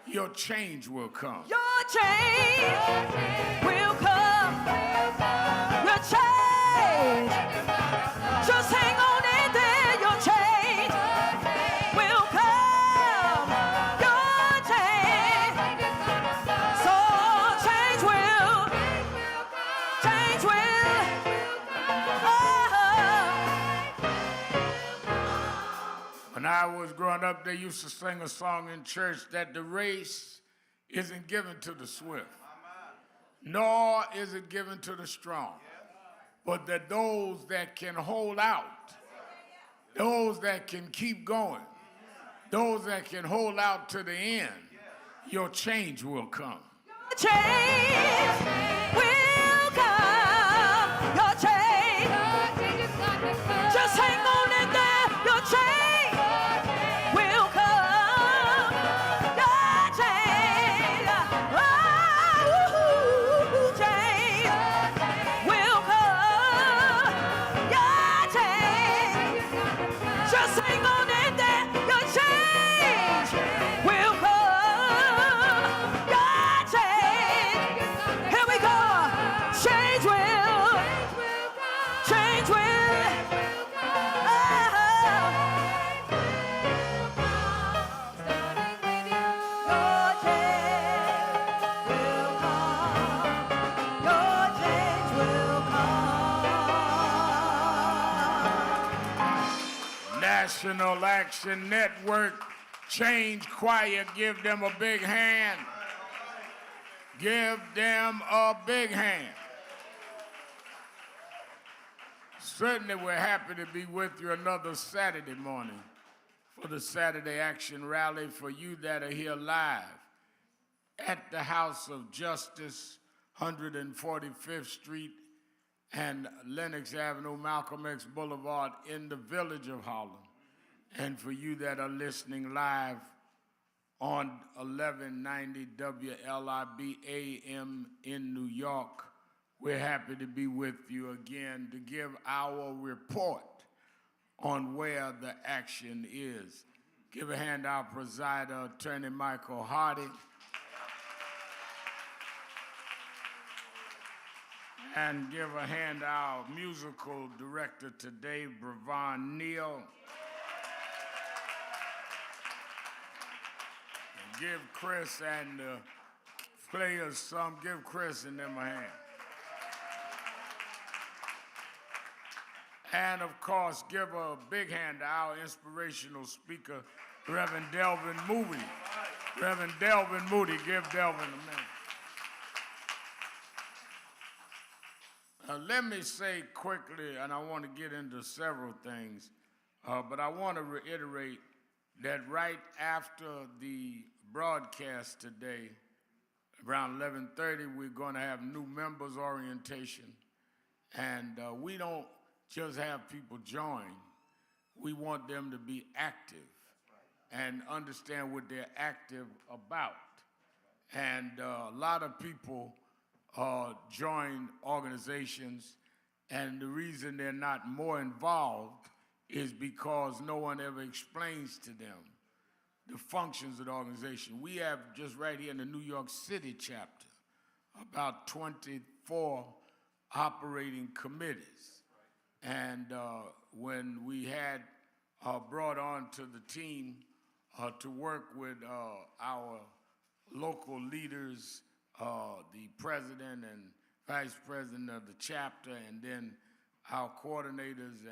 your change will come. Your change will come. Your change. Just hang on in there. Your change will come. Your change. So change will. Change will. When I was growing up, they used to sing a song in church that the race isn't given to the swift, nor is it given to the strong, but that those that can hold out, those that can keep going, those that can hold out to the end, your change will come. Change will come. Your change. Just hang on in there. Your change will come. Your change. Oh, change will come. Hang on in there. Your change will come. Your change. Here we go. Change will. Change will. Oh. Your change will come. Your change will come. National Action Network, Change Choir, give them a big hand. Give them a big hand. Certainly we're happy to be with you another Saturday morning for the Saturday Action Rally for you that are here live at the House of Justice, 145th Street and Lenox Avenue, Malcolm X Boulevard in the village of Harlem. And for you that are listening live on 1190 WLIB AM in New York, we're happy to be with you again to give our report on where the action is. Give a hand to our presider, Attorney Michael Hardy. And give a hand to our musical director today, Bravon Neal. And give Chris and the players some, give Chris and them a hand. And of course, give a big hand to our inspirational speaker, Reverend Delvin Moody. Reverend Delvin Moody, give Delvin a minute. Let me say quickly, and I want to get into several things, but I want to reiterate that right after the broadcast today, around 11:30, we're going to have new members orientation. And we don't just have people join. We want them to be active and understand what they're active about. And a lot of people join organizations, and the reason they're not more involved is because no one ever explains to them the functions of the organization. We have just right here in the New York City chapter about 24 operating committees. And when we had brought on to the team to work with our local leaders, the president and vice president of the chapter, and then our coordinators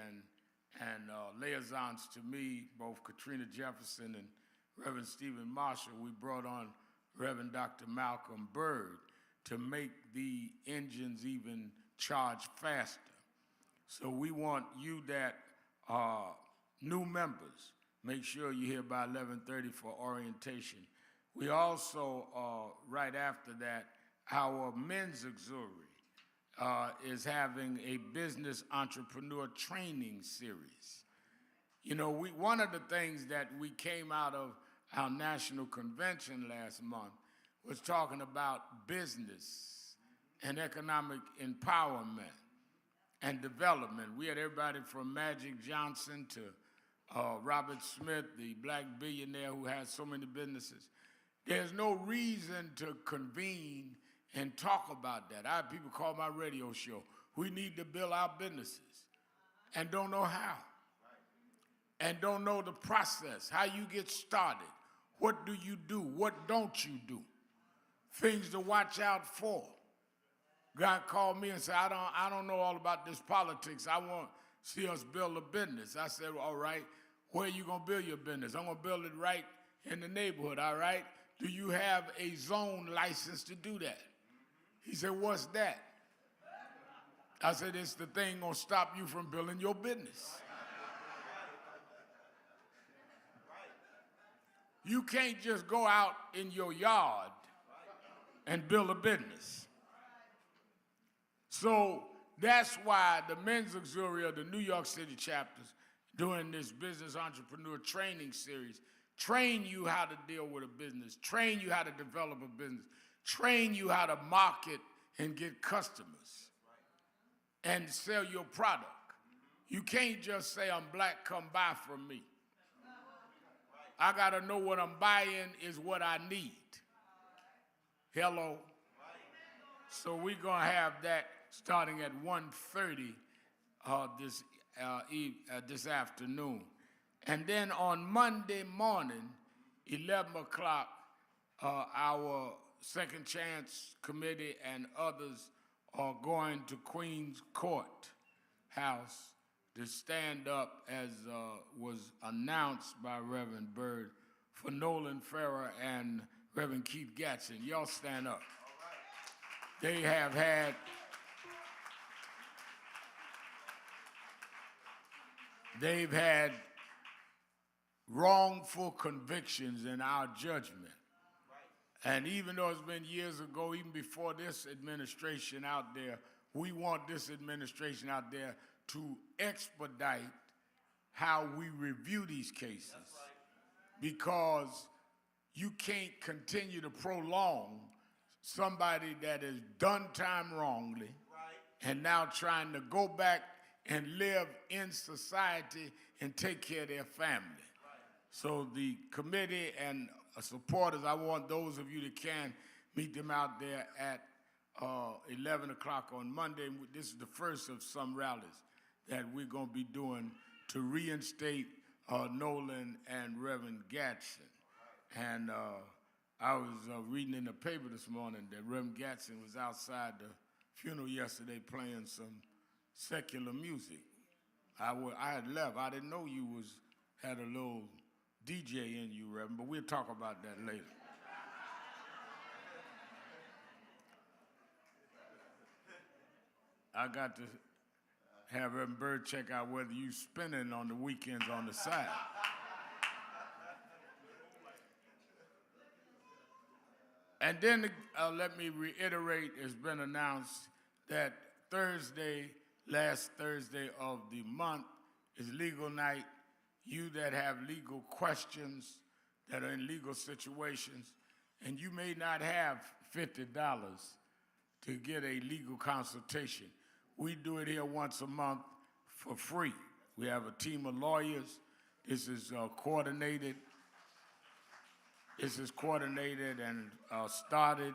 and liaisons to me, both Katrina Jefferson and Reverend Stephen Marshall, we brought on Reverend Dr. Malcolm Byrd to make the engines even charge faster. So we want you that are new members, make sure you're here by 11:30 for orientation. We also, right after that, our men's auxiliary is having a business entrepreneur training series. You know, one of the things that we came out of our national convention last month was talking about business and economic empowerment and development. We had everybody from Magic Johnson to Robert Smith, the black billionaire who has so many businesses. There's no reason to convene and talk about that. I have people call my radio show, we need to build our businesses, and don't know how, and don't know the process, how you get started, what do you do, what don't you do, things to watch out for. God called me and said, I don't know all about this politics. I want to see us build a business. I said, well, all right, where are you going to build your business? I'm going to build it right in the neighborhood, all right? Do you have a zone license to do that? He said, what's that? I said, it's the thing going to stop you from building your business. You can't just go out in your yard and build a business. So that's why the men's auxiliary of the New York City chapters doing this business entrepreneur training series, train you how to deal with a business, train you how to develop a business, train you how to market and get customers and sell your product. You can't just say, I'm black, come buy from me. I got to know what I'm buying is what I need. Hello? So we're going to have that starting at 1:30 this afternoon. And then on Monday morning, 11 o'clock, our Second Chance Committee and others are going to Queens Court House to stand up, as was announced by Reverend Byrd, for Nolan Farrer and Reverend Keith Gatson. Y'all stand up. They have had they've had wrongful convictions in our judgment. And even though it's been years ago, even before this administration out there, we want this administration out there to expedite how we review these cases. Because you can't continue to prolong somebody that has done time wrongly and now trying to go back and live in society and take care of their family. So the committee and supporters, I want those of you that can meet them out there at 11 o'clock on Monday. This is the first of some rallies that we're going to be doing to reinstate Nolan and Reverend Gatson. And I was reading in the paper this morning that Reverend Gatson was outside the funeral yesterday playing some secular music. I had left. I didn't know you had a little DJ in you, Reverend, but we'll talk about that later. I got to have Reverend Byrd check out whether you spinning on the weekends on the side. And then let me reiterate, it's been announced that last Thursday of the month, is legal night. You that have legal questions, that are in legal situations, and you may not have $50 to get a legal consultation. We do it here once a month for free. We have a team of lawyers. This is coordinated. This is coordinated and started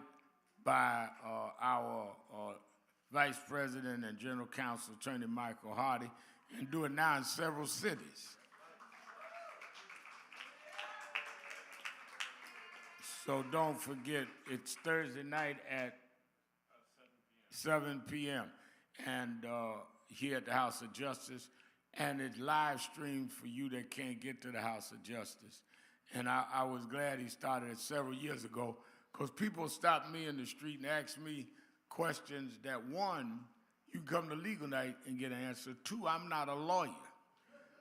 by our Vice President and General Counsel, Attorney Michael Hardy, and do it now in several cities. So don't forget, it's Thursday night at 7 p.m. and here at the House of Justice, and it's live streamed for you that can't get to the House of Justice. And I was glad he started it several years ago, because people stopped me in the street and asked me questions that, one, you come to legal night and get an answer. Two, I'm not a lawyer.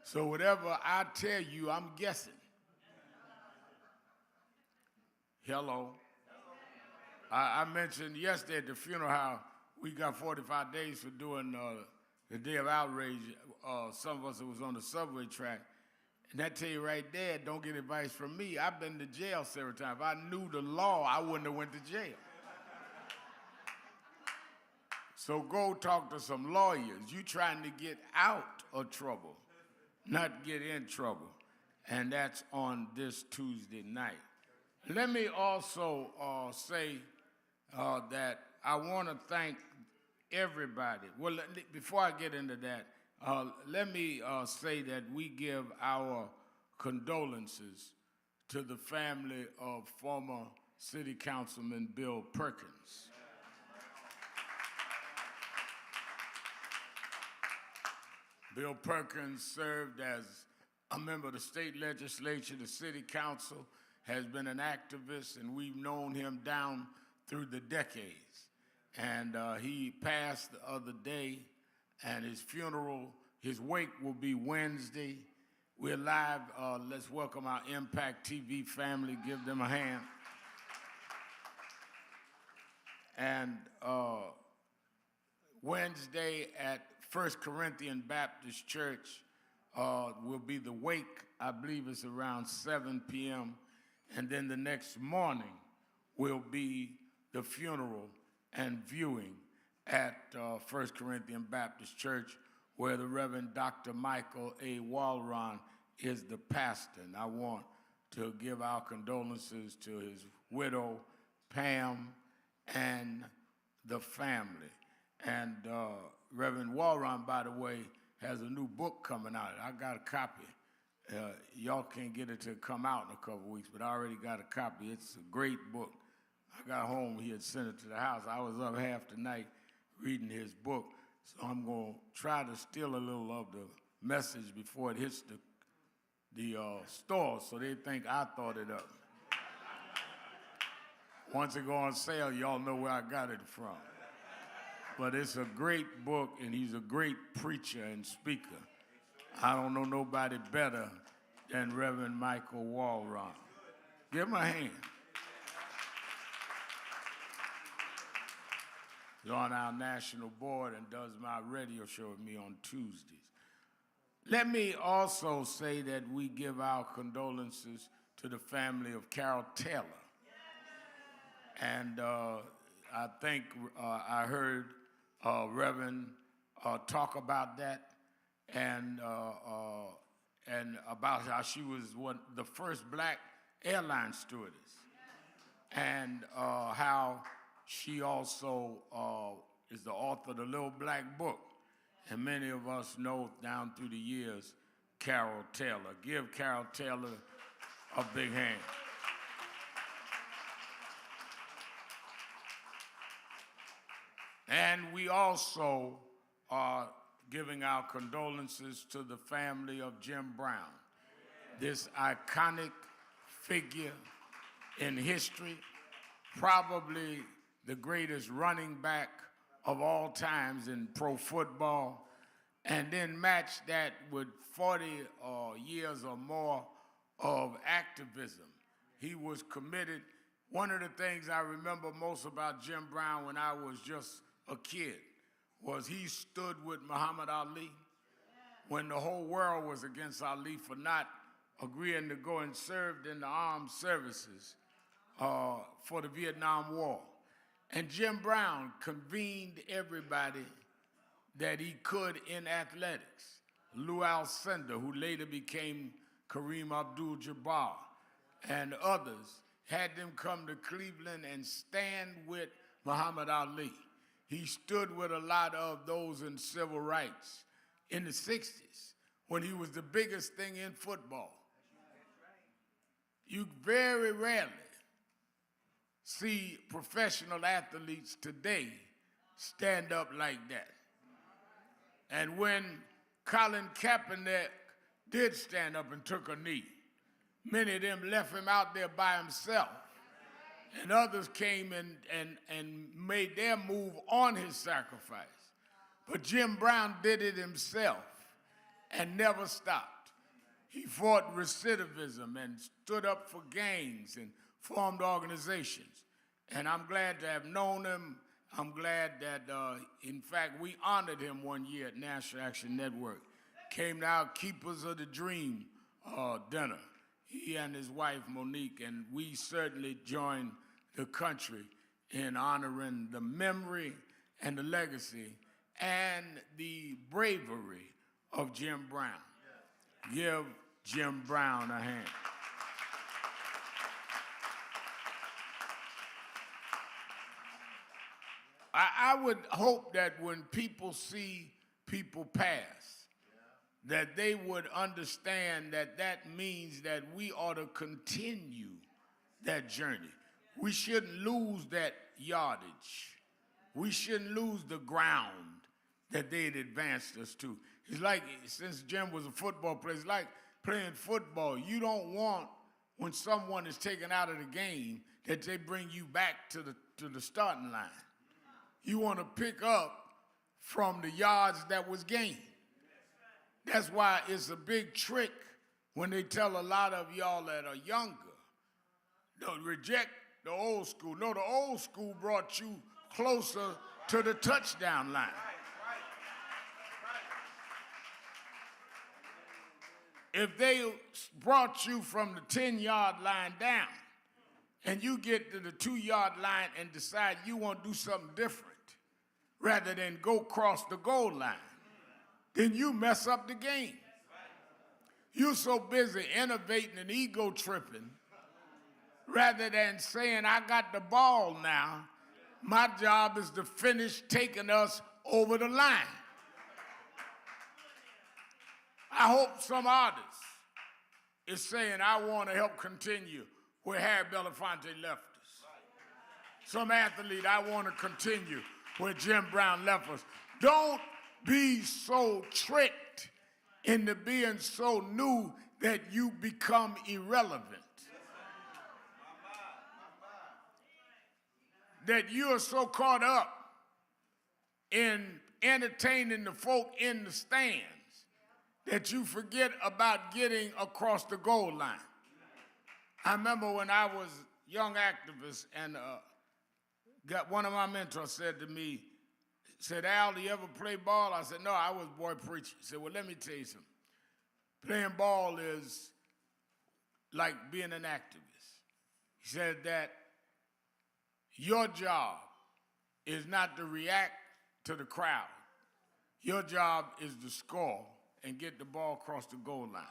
So whatever I tell you, I'm guessing. Hello. I mentioned yesterday at the funeral how we got 45 days for doing the Day of Outrage. Some of us that was on the subway track. And that tell you right there, don't get advice from me. I've been to jail several times. If I knew the law, I wouldn't have went to jail. So go talk to some lawyers. You trying to get out of trouble, not get in trouble. And that's on this Tuesday night. Let me also say that I want to thank everybody. Well, before I get into that, let me say that we give our condolences to the family of former City Councilman Bill Perkins. Bill Perkins served as a member of the state legislature, the city council, has been an activist, and we've known him down through the decades. And he passed the other day, and his funeral, his wake will be Wednesday. We're live. Let's welcome our Impact TV family. Give them a hand. And Wednesday at First Corinthian Baptist Church will be the wake. I believe it's around 7 p.m. And then the next morning will be the funeral and viewing at First Corinthian Baptist Church, where the Reverend Dr. Michael A. Walron is the pastor. And I want to give our condolences to his widow, Pam, and the family. And Reverend Walron, by the way, has a new book coming out. I got a copy. Y'all can't get it to come out in a couple weeks, but I already got a copy. It's a great book. I got home, he had sent it to the house. I was up half the night reading his book, so I'm going to try to steal a little of the message before it hits the store, so they think I thought it up. Once it go on sale, y'all know where I got it from. But it's a great book, and he's a great preacher and speaker. I don't know nobody better than Reverend Michael Walron. Give him a hand. He's on our national board and does my radio show with me on Tuesdays. Let me also say that we give our condolences to the family of Carol Taylor. And I think I heard Reverend talk about that and about how she was the first black airline stewardess, and how she also is the author of the Little Black Book. And many of us know down through the years Carol Taylor. Give Carol Taylor a big hand. And we also are giving our condolences to the family of Jim Brown, this iconic figure in history, probably the greatest running back of all times in pro football, and then match that with 40 years or more of activism. He was committed. One of the things I remember most about Jim Brown when I was just a kid was he stood with Muhammad Ali when the whole world was against Ali for not agreeing to go and serve in the armed services for the Vietnam War. And Jim Brown convened everybody that he could in athletics. Lou Alcindor, who later became Kareem Abdul-Jabbar, and others, had them come to Cleveland and stand with Muhammad Ali. He stood with a lot of those in civil rights in the 60s when he was the biggest thing in football. You very rarely see professional athletes today stand up like that. And when Colin Kaepernick did stand up and took a knee, many of them left him out there by himself. And others came and made their move on his sacrifice. But Jim Brown did it himself and never stopped. He fought recidivism and stood up for gangs and formed organizations. And I'm glad to have known him. I'm glad that, in fact, we honored him one year at National Action Network. Came to our Keepers of the Dream dinner, he and his wife, Monique, and we certainly joined the country in honoring the memory and the legacy and the bravery of Jim Brown. Give Jim Brown a hand. I would hope that when people see people pass, that they would understand that that means that we ought to continue that journey. We shouldn't lose that yardage. We shouldn't lose the ground that they had advanced us to. It's like, since Jim was a football player, it's like playing football. You don't want, when someone is taken out of the game, that they bring you back to the starting line. You want to pick up from the yards that was gained. That's why it's a big trick when they tell a lot of y'all that are younger, don't reject the old school. No, the old school brought you closer to the touchdown line. If they brought you from the 10-yard line down and you get to the 2-yard line and decide you want to do something different rather than go cross the goal line, then you mess up the game. You're so busy innovating and ego tripping rather than saying, I got the ball now. My job is to finish taking us over the line. I hope some artist is saying, I want to help continue where Harry Belafonte left us. Some athlete, I want to continue where Jim Brown left us. Don't be so tricked into being so new that you become irrelevant. That you are so caught up in entertaining the folk in the stands that you forget about getting across the goal line. I remember when I was a young activist and got one of my mentors said to me, said, Al, do you ever play ball? I said, no, I was boy preaching. He said, well, let me tell you something. Playing ball is like being an activist. He said that your job is not to react to the crowd. Your job is to score and get the ball across the goal line.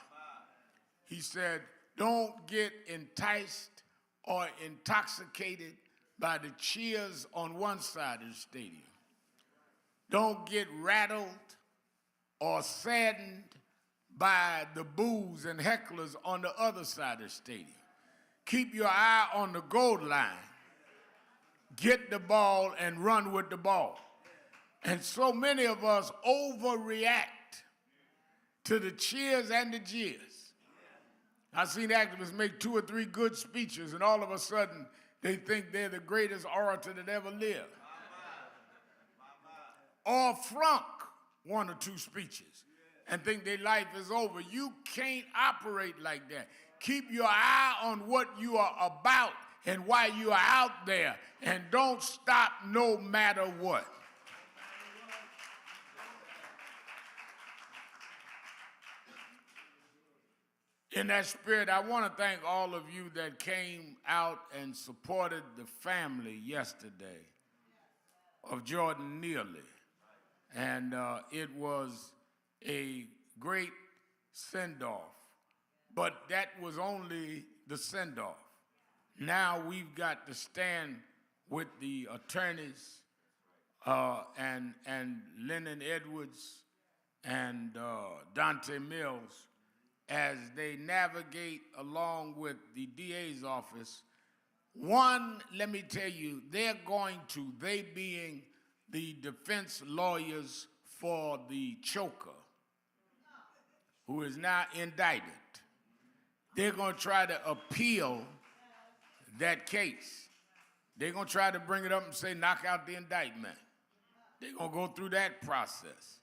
He said, don't get enticed or intoxicated by the cheers on one side of the stadium. Don't get rattled or saddened by the boos and hecklers on the other side of the stadium. Keep your eye on the goal line. Get the ball and run with the ball. And so many of us overreact to the cheers and the jeers. I've seen activists make 2 or 3 good speeches, and all of a sudden, they think they're the greatest orator that ever lived. Or flunk 1 or 2 speeches and think their life is over. You can't operate like that. Keep your eye on what you are about and why you are out there, and don't stop no matter what. In that spirit, I want to thank all of you that came out and supported the family yesterday of Jordan Neely. And it was a great send-off, but that was only the send-off. Now we've got to stand with the attorneys and Lennon Edwards and Dante Mills as they navigate along with the DA's office. One, let me tell you, they being the defense lawyers for the choker, who is now indicted, they're going to try to appeal that case. They're going to try to bring it up and say, knock out the indictment. They're going to go through that process.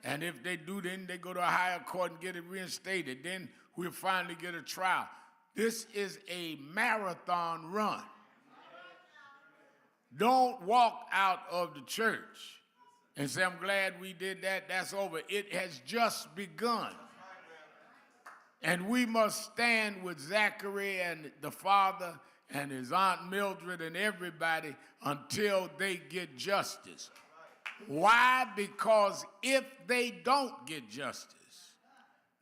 And if they do, then they go to a higher court and get it reinstated. Then we'll finally get a trial. This is a marathon run. Don't walk out of the church and say, I'm glad we did that. That's over. It has just begun. And we must stand with Zachary and the father and his Aunt Mildred and everybody until they get justice. Why? Because if they don't get justice,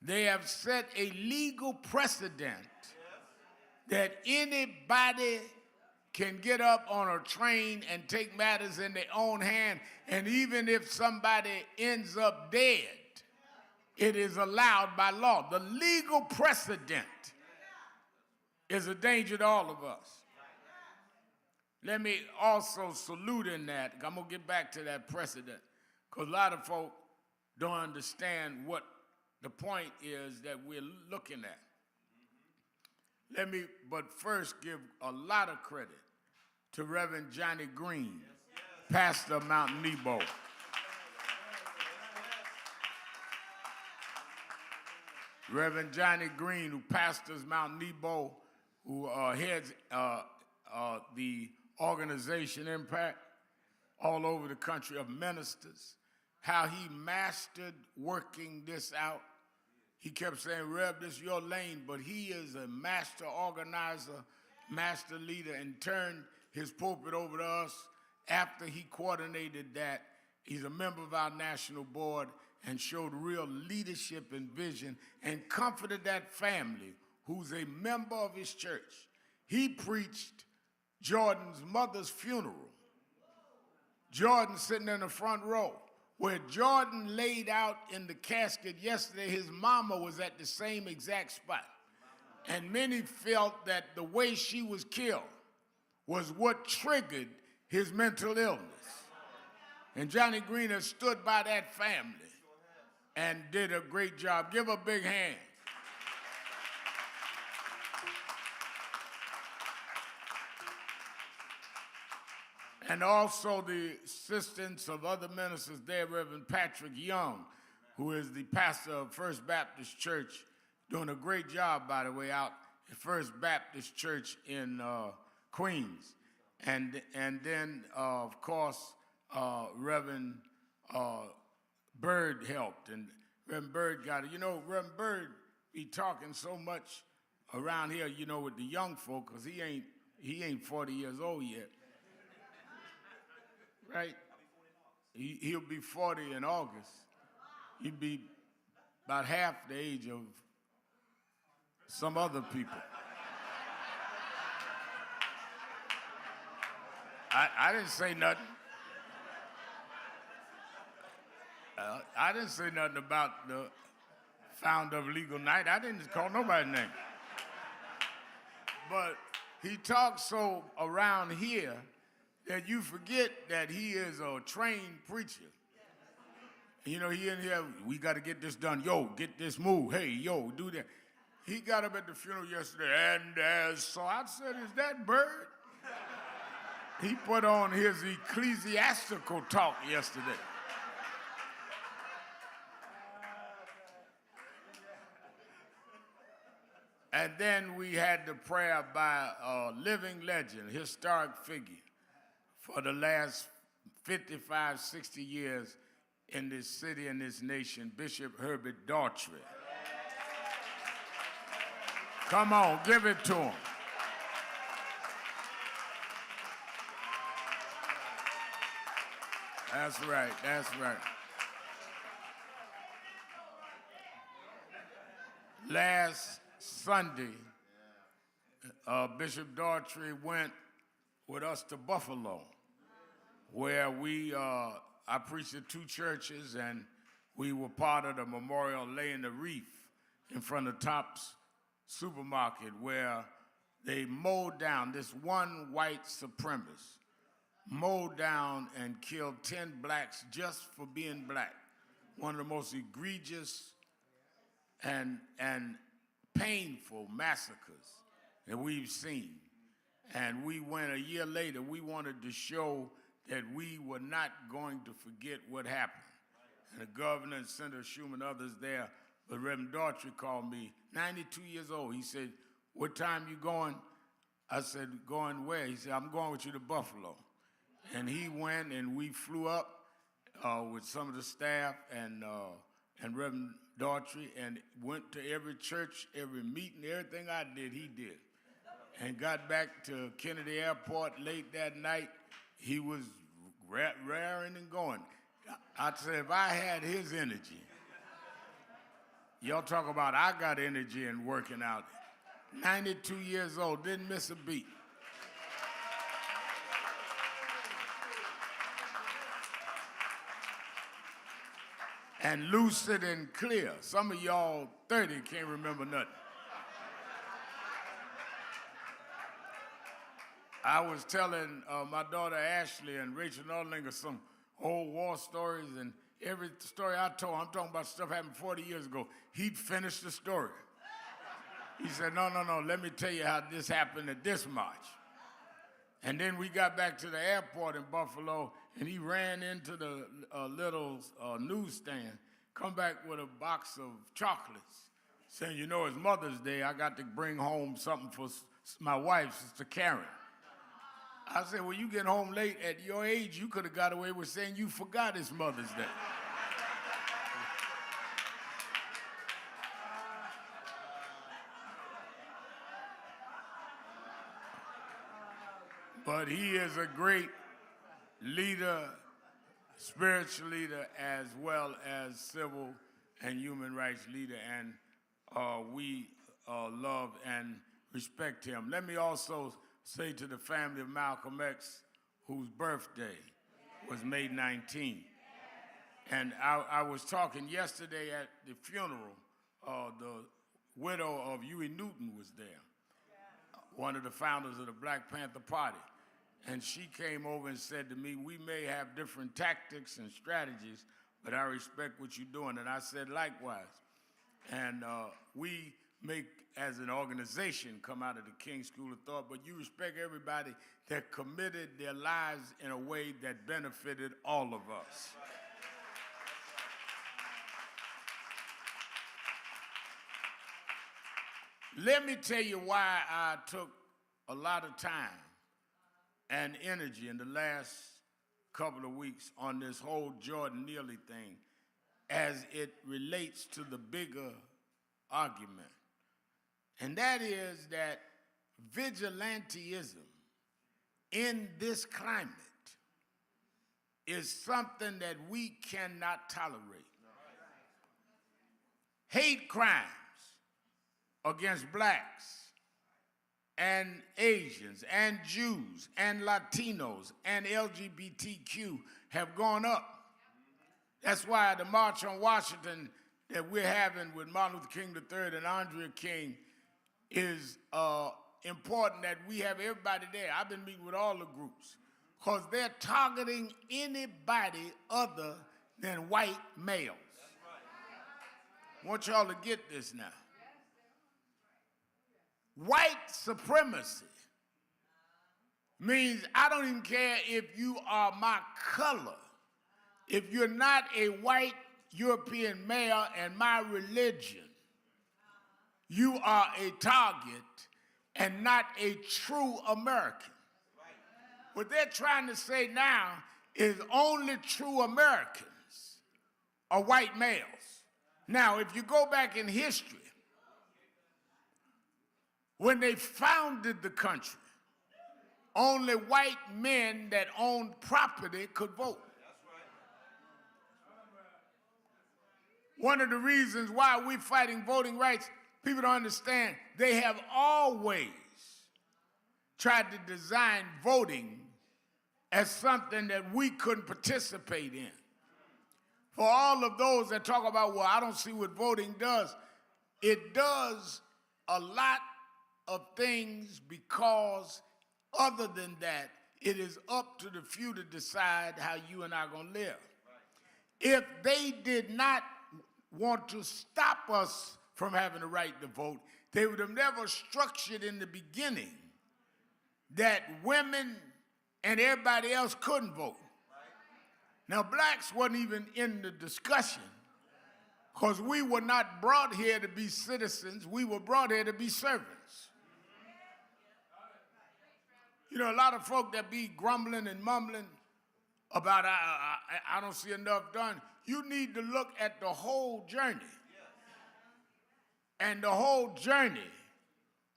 they have set a legal precedent that anybody can get up on a train and take matters in their own hand, and even if somebody ends up dead, it is allowed by law. The legal precedent is a danger to all of us. Let me also salute in that. I'm going to get back to that precedent, because a lot of folk don't understand what the point is that we're looking at. Let me, but first, give a lot of credit to Reverend Johnny Green, pastor of Mount Nebo. Reverend Johnny Green, who pastors Mount Nebo, who heads the organization Impact all over the country of ministers, how he mastered working this out. He kept saying, Rev, this is your lane, but he is a master organizer, master leader, and turned his pulpit over to us after he coordinated that. He's a member of our national board, and showed real leadership and vision and comforted that family who's a member of his church. He preached Jordan's mother's funeral. Jordan sitting in the front row. Where Jordan laid out in the casket yesterday, his mama was at the same exact spot. And many felt that the way she was killed was what triggered his mental illness. And Johnny Green has stood by that family and did a great job. Give a big hand. And also the assistance of other ministers there, Reverend Patrick Young, who is the pastor of First Baptist Church, doing a great job, by the way, out at First Baptist Church in Queens. And then, of course, Reverend Bird helped, and Reverend Bird got it. You know, Reverend Bird be talking so much around here, you know, with the young folk, because he ain't 40 years old yet. Right? He'll be 40 in August. He'd be about half the age of some other people. I didn't say nothing. I didn't say nothing about the founder of Legal Night. I didn't call nobody's name. But he talks so around here that you forget that he is a trained preacher. You know, he in here, we got to get this done. Yo, get this move. Hey, yo, do that. He got up at the funeral yesterday, and so I said, is that Bird? He put on his ecclesiastical talk yesterday. And then we had the prayer by a living legend, historic figure, for the last 55, 60 years in this city and this nation, Bishop Herbert Daughtry. Come on, give it to him. That's right, that's right. Last Sunday, Bishop Daughtry went with us to Buffalo, where I preached at 2 churches, and we were part of the memorial laying the wreath in front of Tops Supermarket, where they mowed down this one white supremacist, mowed down and killed 10 blacks just for being black. One of the most egregious and painful massacres that we've seen. And we went a year later, we wanted to show that we were not going to forget what happened. And the governor and Senator Schumer and others there, but Reverend Daughtry called me, 92 years old. He said, what time you going? I said, going where? He said, I'm going with you to Buffalo. And he went, and we flew up with some of the staff and Reverend Daughtry, and went to every church, every meeting, everything I did, he did. And got back to Kennedy Airport late that night. He was raring and going. I said, if I had his energy, y'all talk about I got energy and working out. 92 years old, didn't miss a beat. And lucid and clear. Some of y'all 30 can't remember nothing. I was telling my daughter Ashley and Rachel Nordlinger some old war stories, and every story I told, I'm talking about stuff happened 40 years ago, he'd finish the story. He said, no, let me tell you how this happened at this march. And then we got back to the airport in Buffalo, and he ran into the little newsstand, come back with a box of chocolates, saying, you know, it's Mother's Day, I got to bring home something for my wife, Sister Karen. I said, well, you get home late. At your age, you could have got away with saying you forgot it's Mother's Day. But he is a great leader. spiritual leader as well as civil and human rights leader, and we love and respect him. Let me also say to the family of Malcolm X, whose birthday was May 19th. And I was talking yesterday at the funeral, the widow of Huey Newton was there, one of the founders of the Black Panther Party. And she came over and said to me, we may have different tactics and strategies, but I respect what you're doing. And I said, likewise. And we make, as an organization, come out of the King School of Thought, but you respect everybody that committed their lives in a way that benefited all of us. Let me tell you why I took a lot of time and energy in the last couple of weeks on this whole Jordan Neely thing as it relates to the bigger argument. And that is that vigilantism in this climate is something that we cannot tolerate. Hate crimes against blacks and Asians and Jews and Latinos and LGBTQ have gone up. That's why the March on Washington that we're having with Martin Luther King III and Andrea King is important that we have everybody there. I've been meeting with all the groups because they're targeting anybody other than white males. I want y'all to get this now. White supremacy means I don't even care if you are my color. If you're not a white European male and my religion, you are a target and not a true American. What they're trying to say now is only true Americans are white males. Now, if you go back in history, when they founded the country, only white men that owned property could vote. One of the reasons why we're fighting voting rights, people don't understand, they have always tried to design voting as something that we couldn't participate in. For all of those that talk about, well, I don't see what voting does, it does a lot of things because other than that, it is up to the few to decide how you and I are going to live. If they did not want to stop us from having the right to vote, they would have never structured in the beginning that women and everybody else couldn't vote. Now, blacks wasn't even in the discussion because we were not brought here to be citizens. We were brought here to be servants. You know, a lot of folk that be grumbling and mumbling about I don't see enough done. You need to look at the whole journey. And the whole journey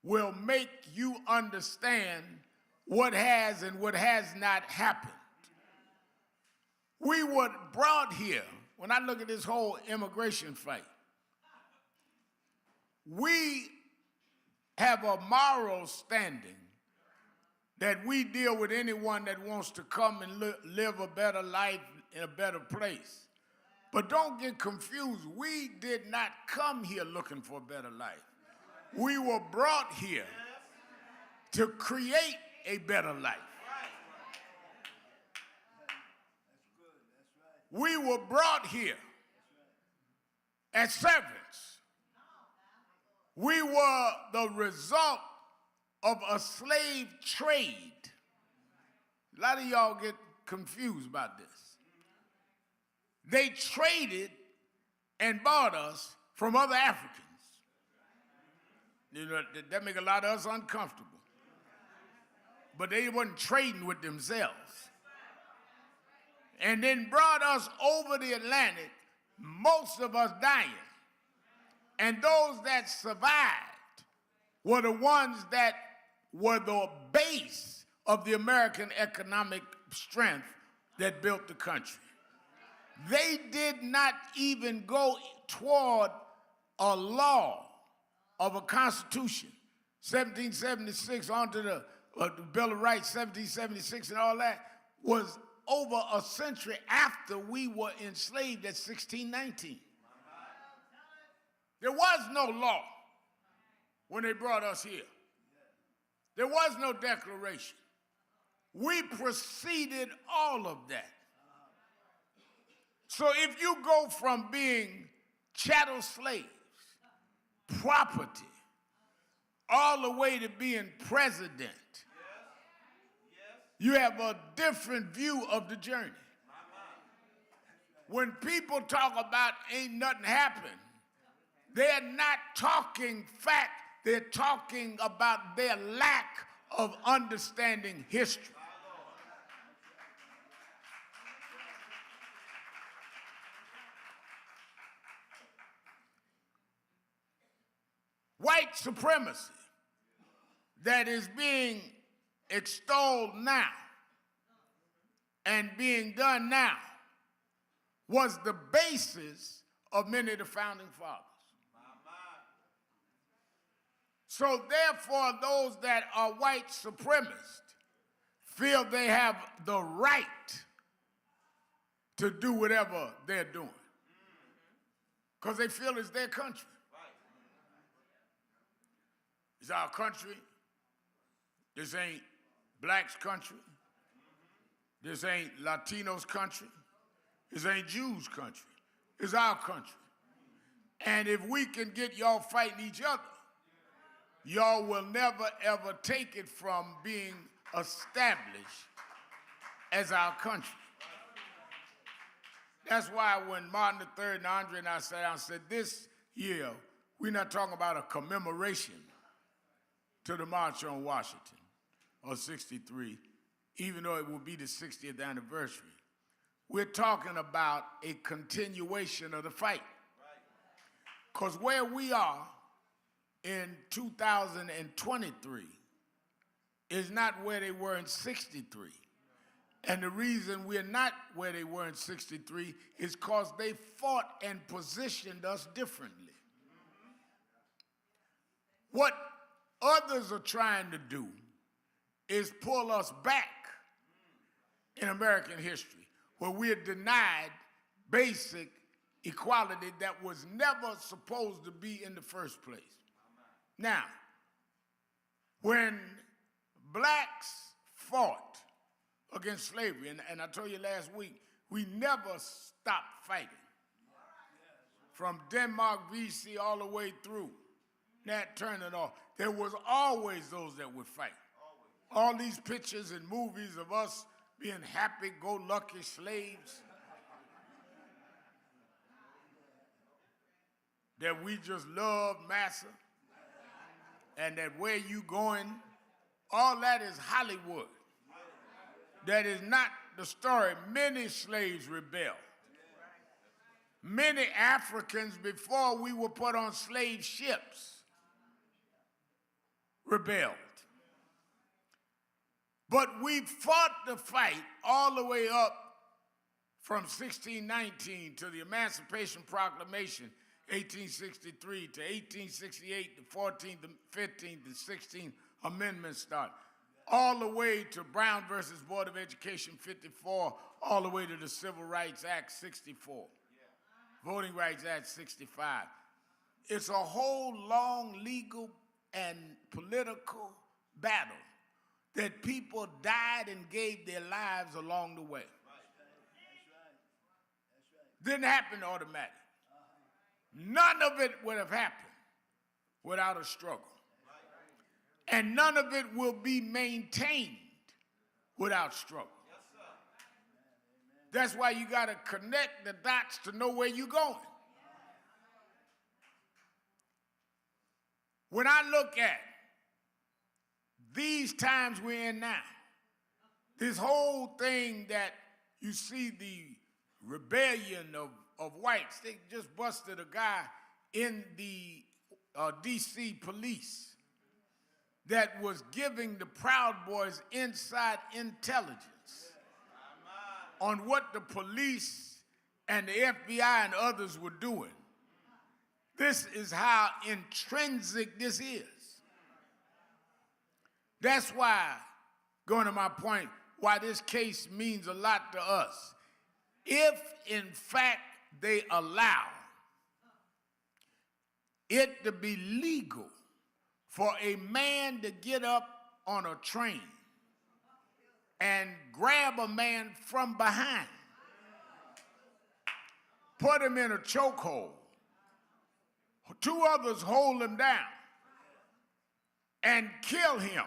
will make you understand what has and what has not happened. We were brought here, when I look at this whole immigration fight, we have a moral standing that we deal with anyone that wants to come and live a better life in a better place. But don't get confused. We did not come here looking for a better life. We were brought here to create a better life. We were brought here as servants. We were the result of a slave trade. A lot of y'all get confused about this. They traded and bought us from other Africans. You know, that make a lot of us uncomfortable. But they wasn't trading with themselves. And then brought us over the Atlantic, most of us dying. And those that survived were the ones that were the base of the American economic strength that built the country. They did not even go toward a law of a constitution. 1776 onto the Bill of Rights, 1776 and all that, was over a century after we were enslaved at 1619. There was no law when they brought us here. There was no declaration. We preceded all of that. So if you go from being chattel slaves, property, all the way to being president, you have a different view of the journey. When people talk about ain't nothing happened, they're not talking fact, they're talking about their lack of understanding history. White supremacy that is being extolled now and being done now was the basis of many of the founding fathers. So therefore, those that are white supremacists feel they have the right to do whatever they're doing because they feel it's their country. It's our country. This ain't blacks' country. This ain't Latinos' country. This ain't Jews' country. It's our country. And if we can get y'all fighting each other, y'all will never, ever take it from being established as our country. That's why when Martin III and Andre and I sat down and said, this year, we're not talking about a commemoration to the March on Washington of 63, even though it will be the 60th anniversary. We're talking about a continuation of the fight. Because where we are in 2023 is not where they were in 63. And the reason we're not where they were in 63 is because they fought and positioned us differently. What others are trying to do is pull us back in American history, where we are denied basic equality that was never supposed to be in the first place. Now, when blacks fought against slavery, and I told you last week, we never stopped fighting. From Denmark, VC, all the way through Nat Turner and all, there was always those that would fight. All these pictures and movies of us being happy-go-lucky slaves that we just love massa and that where you going, all that is Hollywood. That is not the story. Many slaves rebelled. Many Africans, before we were put on slave ships, rebelled. But we fought the fight all the way up from 1619 to the Emancipation Proclamation, 1863, to 1868, the 14th, the 15th, the 16th Amendment started. All the way to Brown versus Board of Education 54, all the way to the Civil Rights Act 64, Voting Rights Act 65. It's a whole long legal and political battle that people died and gave their lives along the way. Didn't happen automatically. None of it would have happened without a struggle. And none of it will be maintained without struggle. That's why you got to connect the dots to know where you're going. When I look at these times we're in now, this whole thing that you see the rebellion of whites, they just busted a guy in the D.C. police that was giving the Proud Boys inside intelligence on what the police and the FBI and others were doing. This is how intrinsic this is. That's why, going to my point, why this case means a lot to us. If, in fact, they allow it to be legal for a man to get up on a train and grab a man from behind, put him in a chokehold, two others hold him down, and kill him.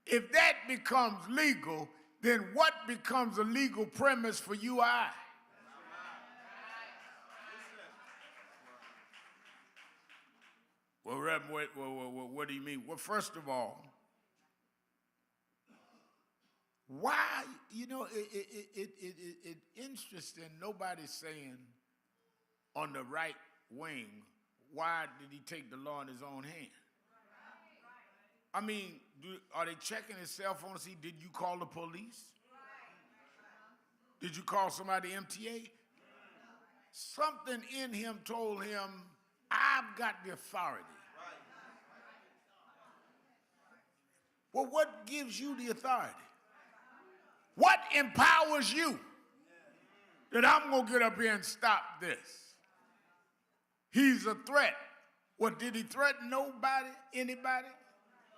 If that becomes legal, then what becomes a legal premise for you or I? Well, Reverend, what do you mean? Well, first of all, why, it's interesting, nobody's saying on the right wing, why did he take the law in his own hand? I mean, are they checking his cell phone to see, did you call the police? Did you call somebody MTA? Something in him told him, I've got the authority. Well, what gives you the authority? What empowers you that I'm going to get up here and stop this? He's a threat. What, did he threaten nobody, anybody?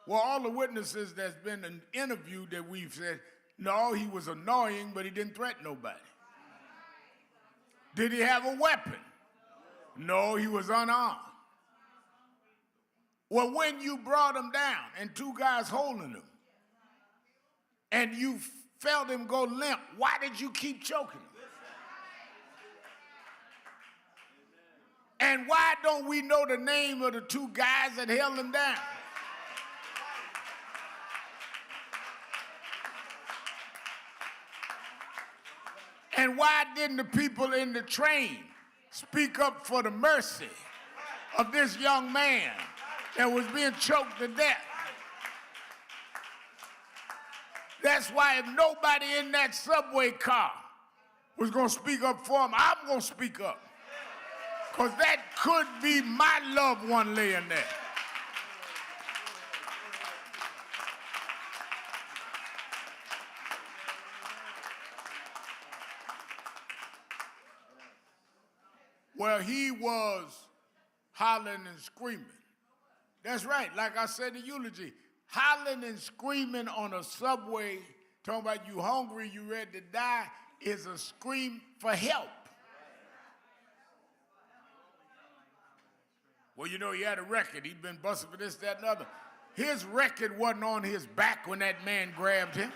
Well, all the witnesses that's been interviewed that we've said, no, he was annoying, but he didn't threaten nobody. Did he have a weapon? No, he was unarmed. Well, when you brought him down and two guys holding him, and you felt him go limp, why did you keep choking him? And why don't we know the name of the two guys that held him down? And why didn't the people in the train speak up for the mercy of this young man that was being choked to death? That's why if nobody in that subway car was going to speak up for him, I'm going to speak up. Because that could be my loved one laying there. Well, he was hollering and screaming. That's right, like I said in the eulogy, hollering and screaming on a subway, talking about you hungry, you ready to die, is a scream for help. Well, he had a record. He'd been busted for this, that, and other. His record wasn't on his back when that man grabbed him.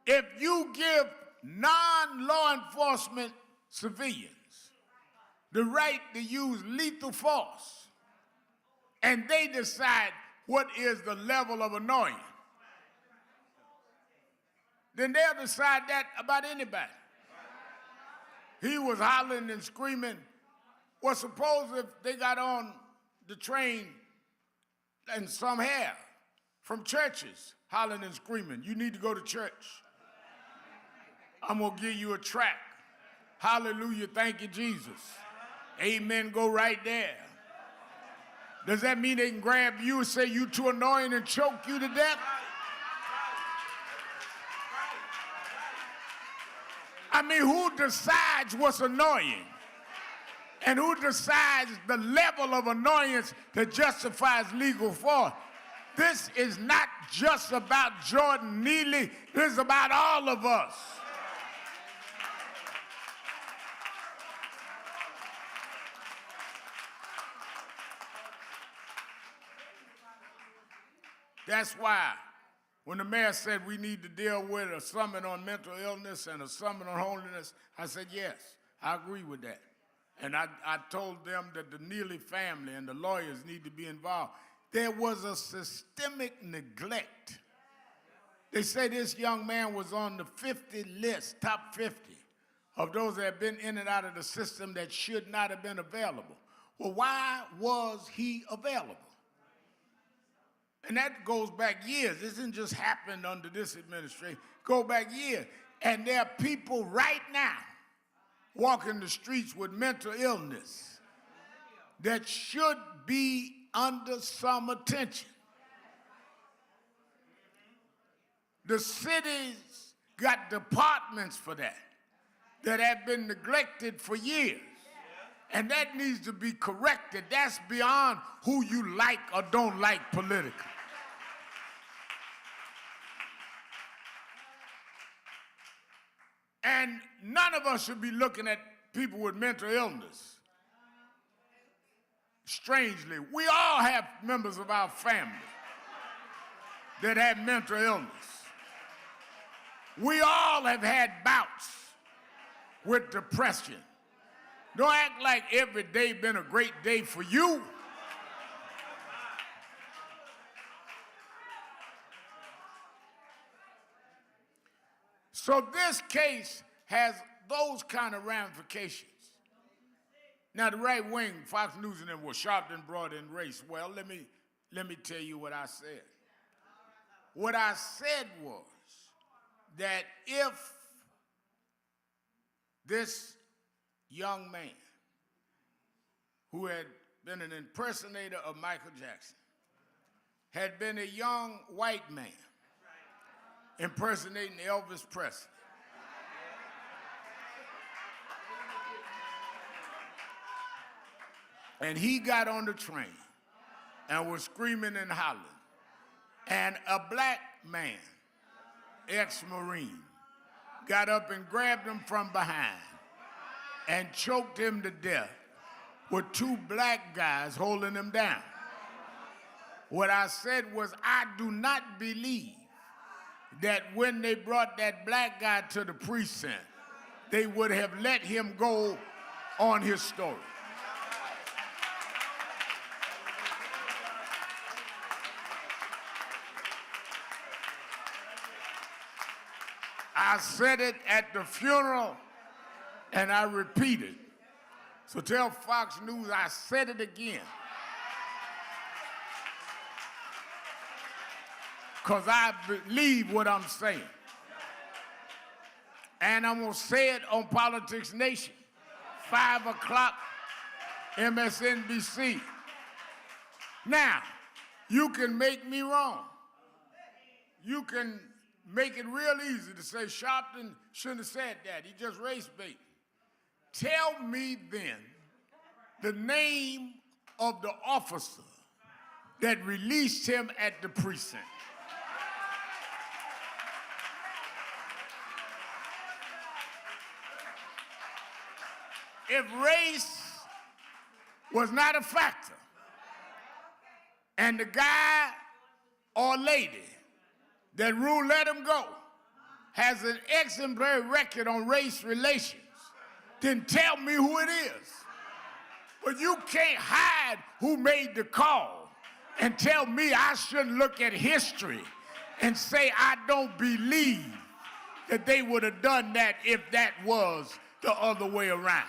If you give non-law enforcement civilians the right to use lethal force, and they decide what is the level of annoyance, then they'll decide that about anybody. He was hollering and screaming. Well, suppose if they got on the train, and some have, from churches, hollering and screaming, you need to go to church. I'm going to give you a tract. Hallelujah, thank you, Jesus. Amen, go right there. Does that mean they can grab you and say you too annoying and choke you to death? I mean, who decides what's annoying? And who decides the level of annoyance that justifies legal force? This is not just about Jordan Neely. This is about all of us. That's why when the mayor said we need to deal with a summit on mental illness and a summit on holiness, I said, yes, I agree with that. And I told them that the Neely family and the lawyers need to be involved. There was a systemic neglect. They say this young man was on the 50 list, top 50, of those that have been in and out of the system that should not have been available. Well, why was he available? And that goes back years. This didn't just happen under this administration. Go back years. And there are people right now walking the streets with mental illness that should be under some attention. The cities got departments for that have been neglected for years. And that needs to be corrected. That's beyond who you like or don't like politically. And none of us should be looking at people with mental illness strangely. We all have members of our family that have mental illness. We all have had bouts with depression. Don't act like every day been a great day for you. So this case has those kind of ramifications. Now the right wing, Fox News and them, were sharp and broad in race. Well, let me tell you what I said. What I said was that if this young man who had been an impersonator of Michael Jackson had been a young white man impersonating Elvis Presley, and he got on the train and was screaming and hollering, and a black man, ex-Marine, got up and grabbed him from behind and choked him to death with two black guys holding him down. What I said was, I do not believe that when they brought that black guy to the precinct, they would have let him go on his story. I said it at the funeral, and I repeat it. So tell Fox News I said it again. Because I believe what I'm saying. And I'm going to say it on Politics Nation, 5 o'clock, MSNBC. Now, you can make me wrong. You can make it real easy to say Sharpton shouldn't have said that. He just race bait. Tell me then the name of the officer that released him at the precinct. If race was not a factor, and the guy or lady that rule let him go has an exemplary record on race relations, then tell me who it is. But you can't hide who made the call and tell me I shouldn't look at history and say I don't believe that they would have done that if that was the other way around.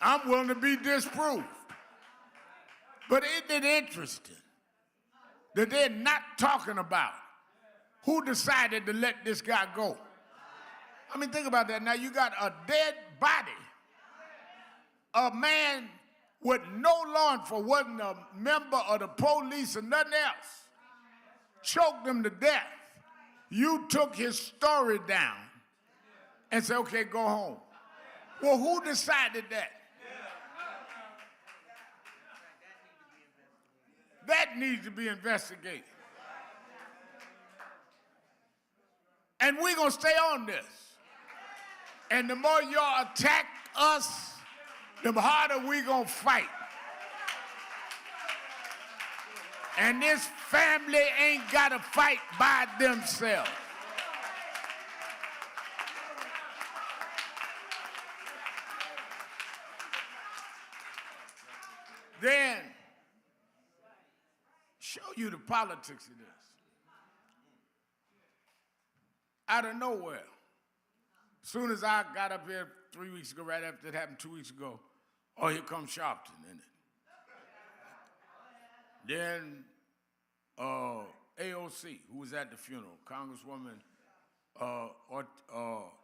I'm willing to be disproved. But isn't it interesting that they're not talking about who decided to let this guy go? I mean, think about that. Now, you got a dead body. A man with no law enforcement, wasn't a member of the police or nothing else, choked him to death. You took his story down and said, okay, go home. Well, who decided that? That needs to be investigated. And we're going to stay on this. And the more y'all attack us, the harder we're going to fight. And this family ain't got to fight by themselves. Then, show you the politics of this. Out of nowhere, Soon as I got up here 3 weeks ago, right after it happened 2 weeks ago, oh, here comes Sharpton in it. Then AOC, who was at the funeral, Congresswoman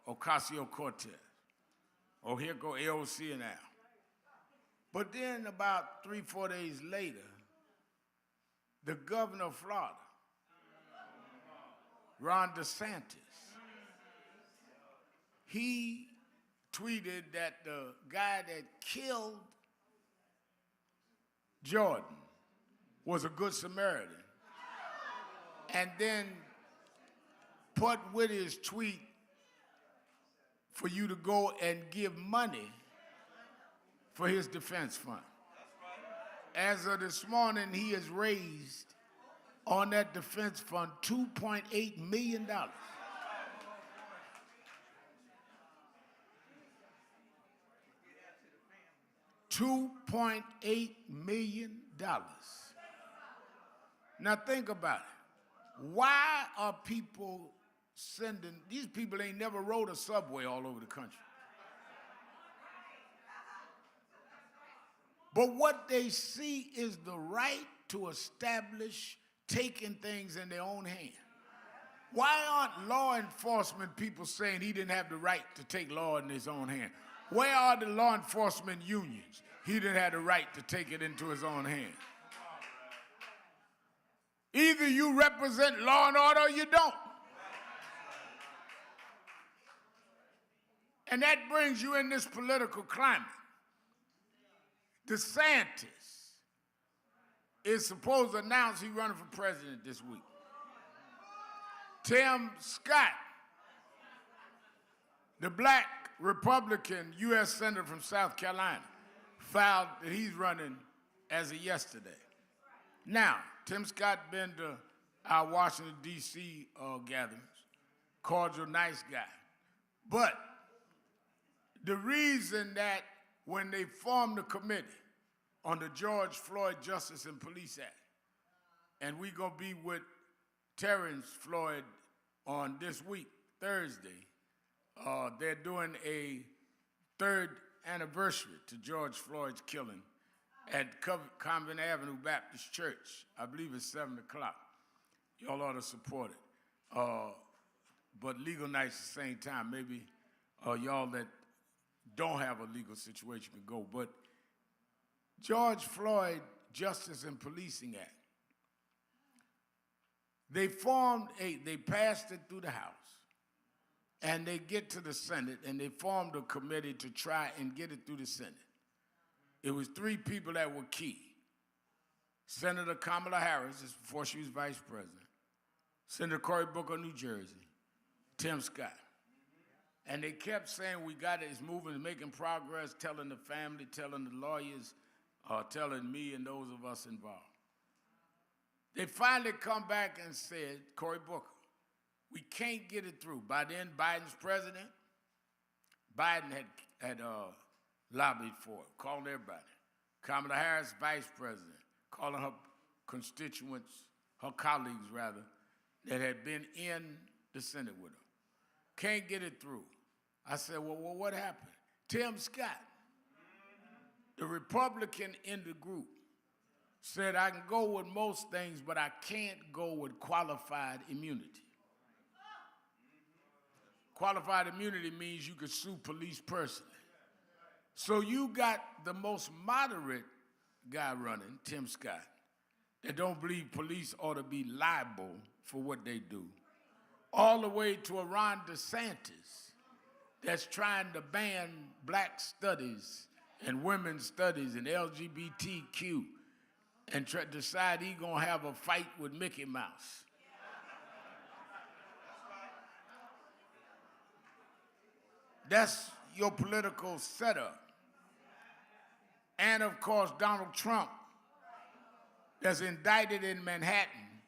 Ocasio-Cortez. Oh, here go AOC now. But then about 3-4 days later, the governor of Florida, Ron DeSantis, he tweeted that the guy that killed Jordan was a good Samaritan. And then put with his tweet for you to go and give money for his defense fund. As of this morning, he has raised on that defense fund $2.8 million. $2.8 million. Now think about it. Why are people sending, these people ain't never rode a subway all over the country. But what they see is the right to establish taking things in their own hand. Why aren't law enforcement people saying he didn't have the right to take law in his own hand? Where are the law enforcement unions? He didn't have the right to take it into his own hand. Either you represent law and order or you don't. And that brings you in this political climate. DeSantis is supposed to announce he's running for president this week. Tim Scott, the black Republican U.S. Senator from South Carolina, filed that he's running as of yesterday. Now, Tim Scott been to our Washington, D.C. gatherings, cordial, nice guy. But the reason that when they formed the committee on the George Floyd Justice and Police Act, and we're going to be with Terrence Floyd on this week, Thursday, they're doing a 3rd anniversary to George Floyd's killing at Convent Avenue Baptist Church. I believe it's 7 o'clock. Y'all ought to support it. But legal nights at the same time. Maybe y'all that don't have a legal situation can go. But George Floyd Justice and Policing Act, they passed it through the House, and they get to the Senate, and they formed a committee to try and get it through the Senate. It was 3 people that were key. Senator Kamala Harris, this before she was vice president, Senator Cory Booker, New Jersey, Tim Scott. And they kept saying, we got it, it's moving, it's making progress, telling the family, telling the lawyers, telling me and those of us involved. They finally come back and said, Cory Booker, we can't get it through. By then, Biden's president. Biden had lobbied for it, calling everybody. Kamala Harris, vice president, calling her constituents, her colleagues rather, that had been in the Senate with her. Can't get it through. I said, well, what happened? Tim Scott, the Republican in the group, said I can go with most things, but I can't go with qualified immunity. Qualified immunity means you could sue police personally. So you got the most moderate guy running, Tim Scott, that don't believe police ought to be liable for what they do, all the way to a Ron DeSantis that's trying to ban black studies and women's studies and LGBTQ and decide he's going to have a fight with Mickey Mouse. That's your political setup. And of course, Donald Trump, that's indicted in Manhattan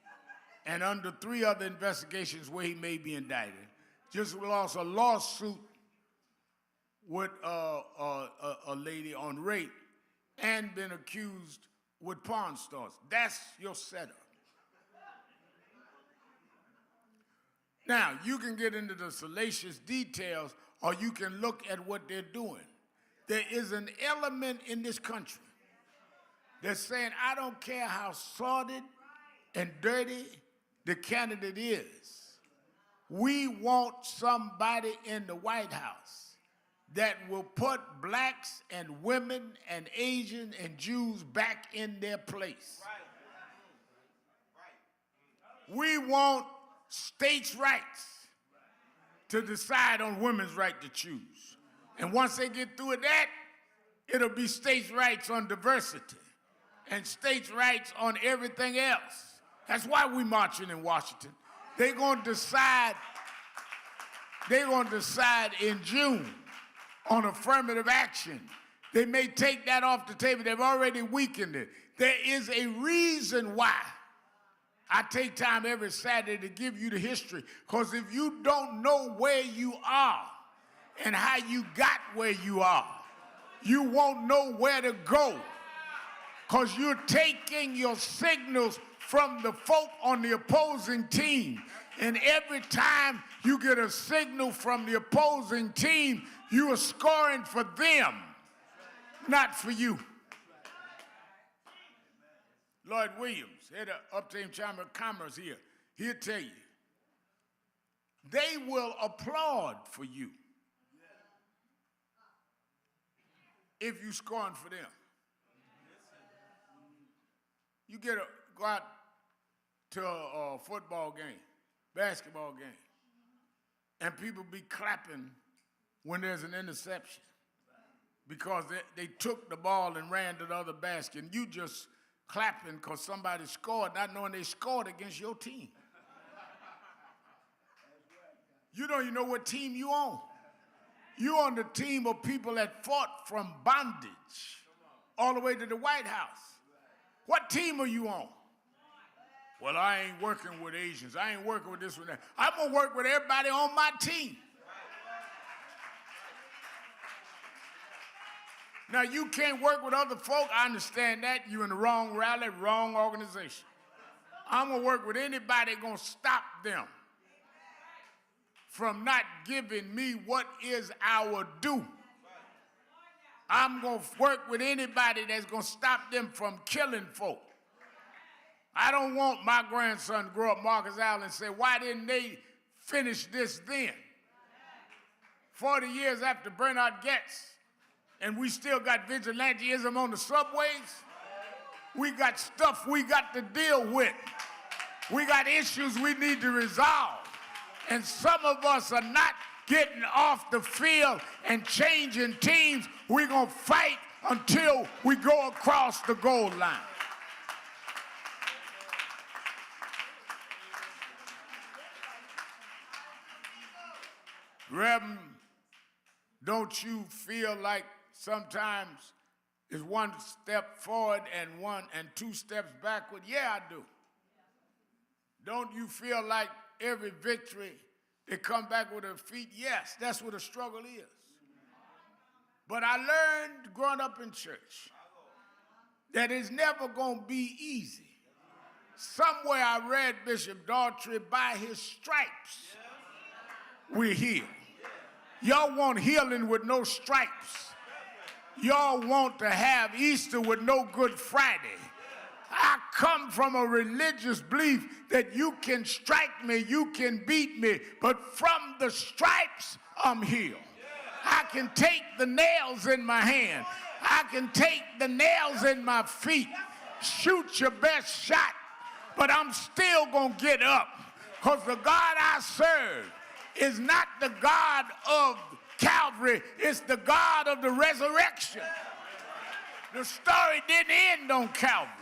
and under 3 other investigations where he may be indicted, just lost a lawsuit with a lady on rape and been accused with pawn stores. That's your setup. Now, you can get into the salacious details or you can look at what they're doing. There is an element in this country that's saying, I don't care how sordid and dirty the candidate is. We want somebody in the White House that will put blacks and women and Asians and Jews back in their place. We want states' rights to decide on women's right to choose. And once they get through with that, it'll be states' rights on diversity and states' rights on everything else. That's why we're marching in Washington. They're going to decide in June on affirmative action. They may take that off the table. They've already weakened it. There is a reason why I take time every Saturday to give you the history, because if you don't know where you are and how you got where you are, you won't know where to go, because you're taking your signals from the folk on the opposing team. And every time you get a signal from the opposing team, you are scoring for them, not for you. Lloyd Williams, head of Uptown Chamber of Commerce here, he'll tell you, they will applaud for you if you're scoring for them. You go out to a football game, basketball game, and people be clapping when there's an interception because they took the ball and ran to the other basket, and you just clapping because somebody scored, not knowing they scored against your team. You don't even know what team you on. You on the team of people that fought from bondage all the way to the White House. What team are you on? Well, I ain't working with Asians. I ain't working with this one. That. I'm going to work with everybody on my team. Now, you can't work with other folk. I understand that. You're in the wrong rally, wrong organization. I'm going to work with anybody going to stop them from not giving me what is our due. I'm going to work with anybody that's going to stop them from killing folk. I don't want my grandson to grow up Marcus Allen and say, why didn't they finish this then? 40 years after Bernard Getz, and we still got vigilantism on the subways. We got stuff we got to deal with. We got issues we need to resolve. And some of us are not getting off the field and changing teams. We're going to fight until we go across the goal line. Reverend, don't you feel like sometimes it's one step forward and two steps backward? Yeah, I do. Don't you feel like every victory they come back with a defeat? Yes, that's what a struggle is. But I learned growing up in church that it's never going to be easy. Somewhere I read Bishop Daughtry, by his stripes, we're healed. Y'all want healing with no stripes. Y'all want to have Easter with no Good Friday. I come from a religious belief that you can strike me, you can beat me, but from the stripes, I'm healed. I can take the nails in my hand. I can take the nails in my feet. Shoot your best shot, but I'm still going to get up, because the God I serve is not the God of Calvary, it's the God of the resurrection. The story didn't end on Calvary.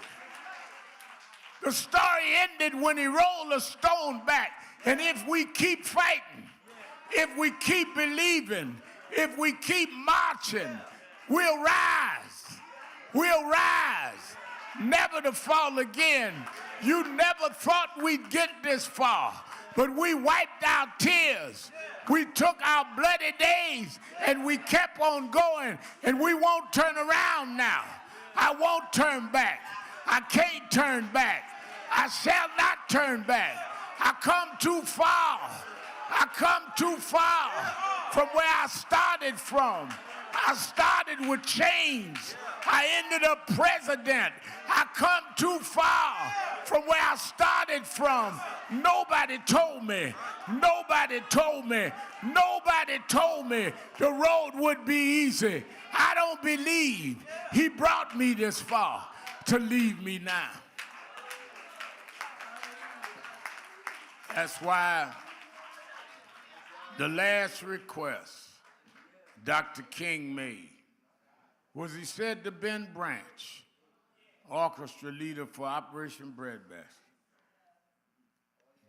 The story ended when he rolled a stone back. And if we keep fighting, if we keep believing, if we keep marching, we'll rise. We'll rise, never to fall again. You never thought we'd get this far, but we wiped our tears. We took our bloody days and we kept on going, and we won't turn around now. I won't turn back. I can't turn back. I shall not turn back. I come too far. I come too far from where I started from. I started with chains. I ended up president. I come too far from where I started from. Nobody told me. Nobody told me. Nobody told me the road would be easy. I don't believe he brought me this far to leave me now. That's why the last request Dr. King made was he said to Ben Branch, orchestra leader for Operation Breadbasket,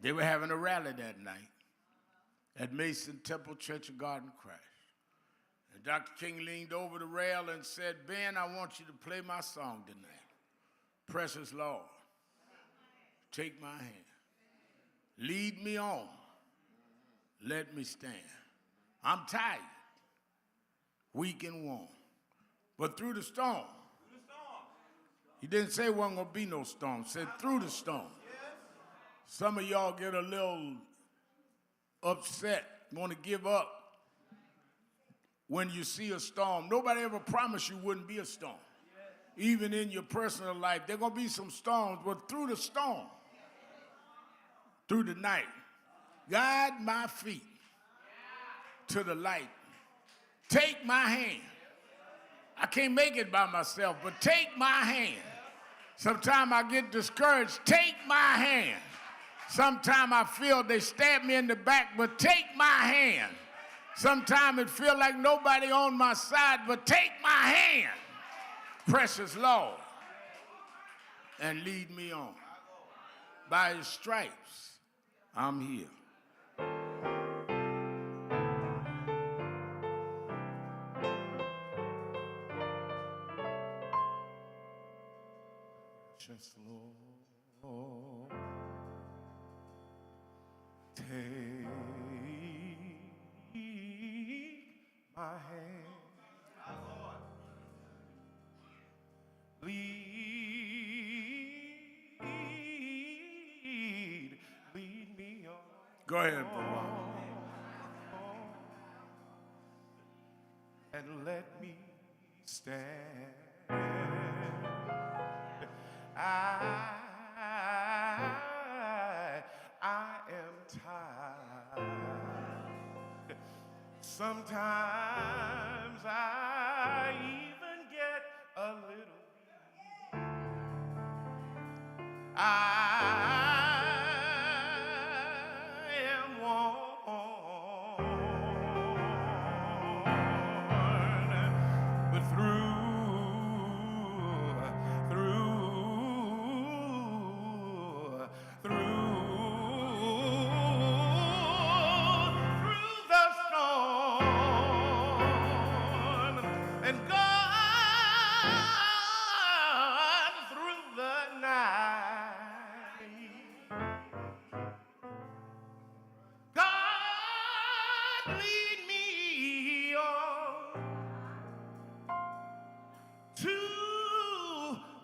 they were having a rally that night at Mason Temple Church of God in Christ. And Dr. King leaned over the rail and said, Ben, I want you to play my song tonight. Precious Lord, take my hand. Lead me on. Let me stand. I'm tired, weak and worn. But through the storm, he didn't say there wasn't going to be no storm. He said through the storm. Some of y'all get a little upset, want to give up when you see a storm. Nobody ever promised you wouldn't be a storm. Even in your personal life, there are going to be some storms, but through the storm, through the night, guide my feet to the light. Take my hand. I can't make it by myself, but take my hand. Sometimes I get discouraged. Take my hand. Sometimes I feel they stab me in the back, but take my hand. Sometimes it feels like nobody on my side, but take my hand, precious Lord, and lead me on. By his stripes, I'm here. Precious Lord, take my hand. Lead me on. Go ahead, brother. And let me stand. I am tired. Sometimes I even get a little weak. I am worn, but through the storm, and God through the night. God lead me on to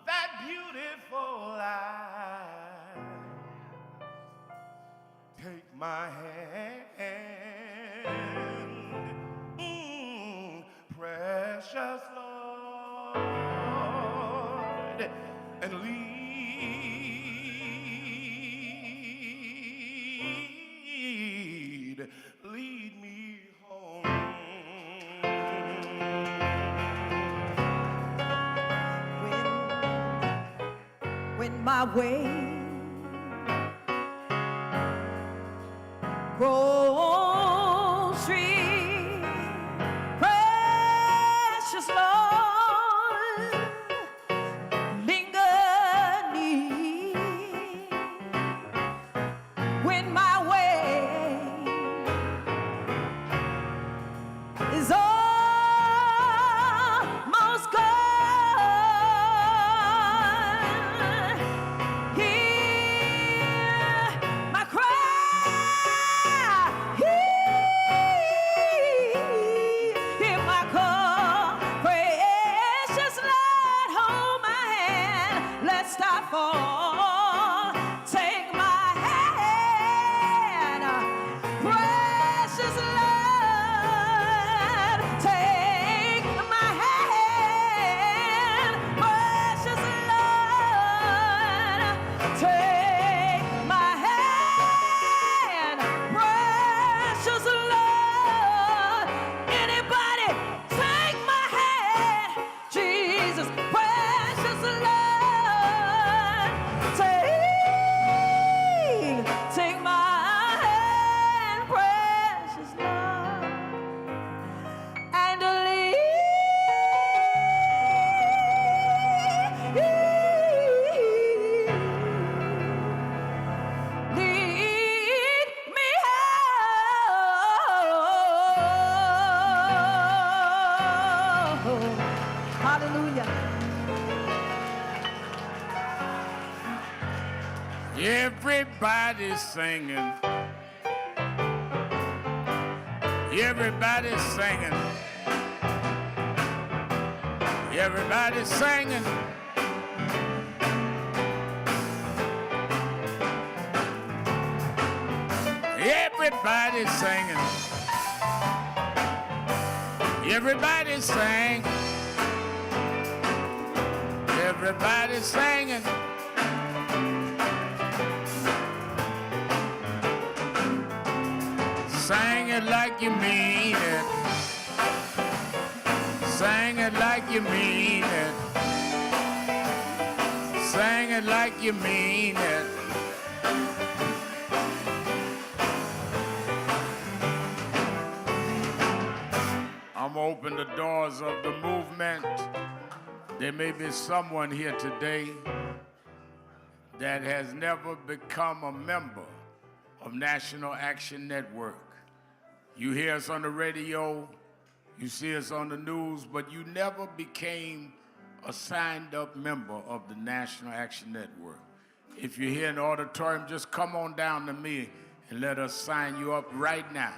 that beautiful light. Take my hand, precious Lord, and lead me home. When my way grows straight, precious Lord, linger near. When my way is almost gone, hear my cry, hear my call. Precious Lord, hold my hand, lest I fall. Take my hand, precious Everybody's singing. Everybody's singing. Everybody's singing. Everybody's singing. Everybody's singing. Everybody's singing. Sing it like you mean it. Sing it like you mean it. Sing it like you mean it. I'm open the doors of the movement. There may be someone here today that has never become a member of National Action Network. You hear us on the radio, you see us on the news, but you never became a signed-up member of the National Action Network. If you're here in the auditorium, just come on down to me and let us sign you up right now.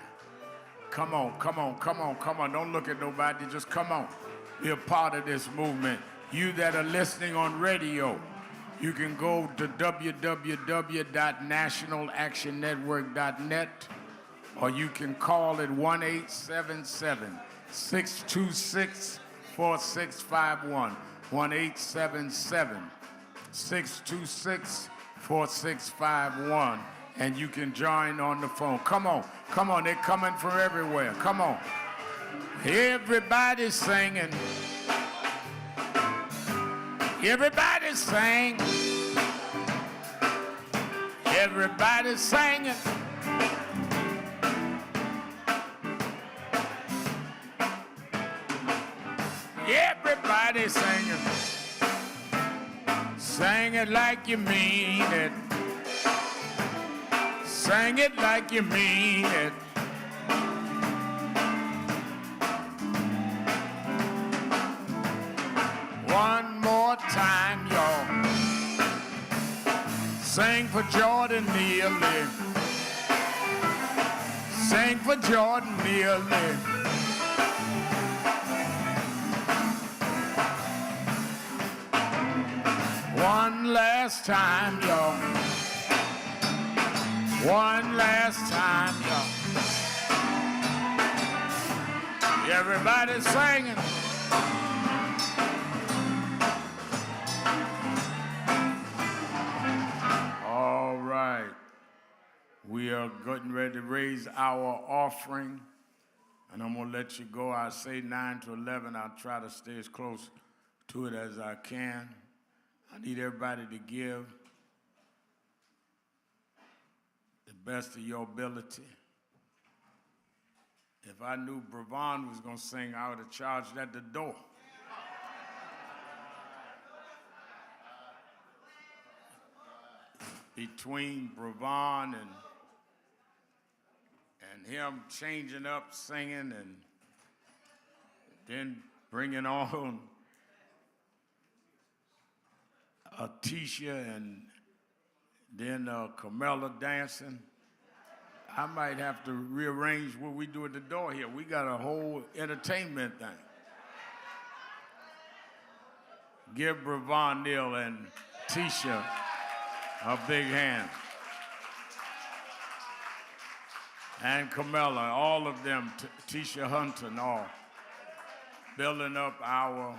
Come on, come on, come on, come on. Don't look at nobody, just come on. Be a part of this movement. You that are listening on radio, you can go to www.nationalactionnetwork.net, or you can call at 1-877-626-4651. 1-877-626-4651. And you can join on the phone. Come on, come on, they're coming from everywhere. Come on. Everybody's singing. Everybody's singing. Everybody's singing. Everybody's singing. Sing it like you mean it. Sing it like you mean it. One more time, y'all. Sing for Jordan Neely. Sing for Jordan Neely. One last time, y'all. One last time, y'all. Everybody's singing. All right. We are getting ready to raise our offering, and I'm going to let you go. I say 9 to 11. I'll try to stay as close to it as I can. I need everybody to give the best of your ability. If I knew Bravon was going to sing, I would have charged at the door. Between Bravon and him changing up, singing, and then bringing on Tisha and then Camilla dancing, I might have to rearrange what we do at the door here. We got a whole entertainment thing. Give Bravon Neal and Tisha a big hand. And Camilla, all of them, Tisha Hunter and all, building up our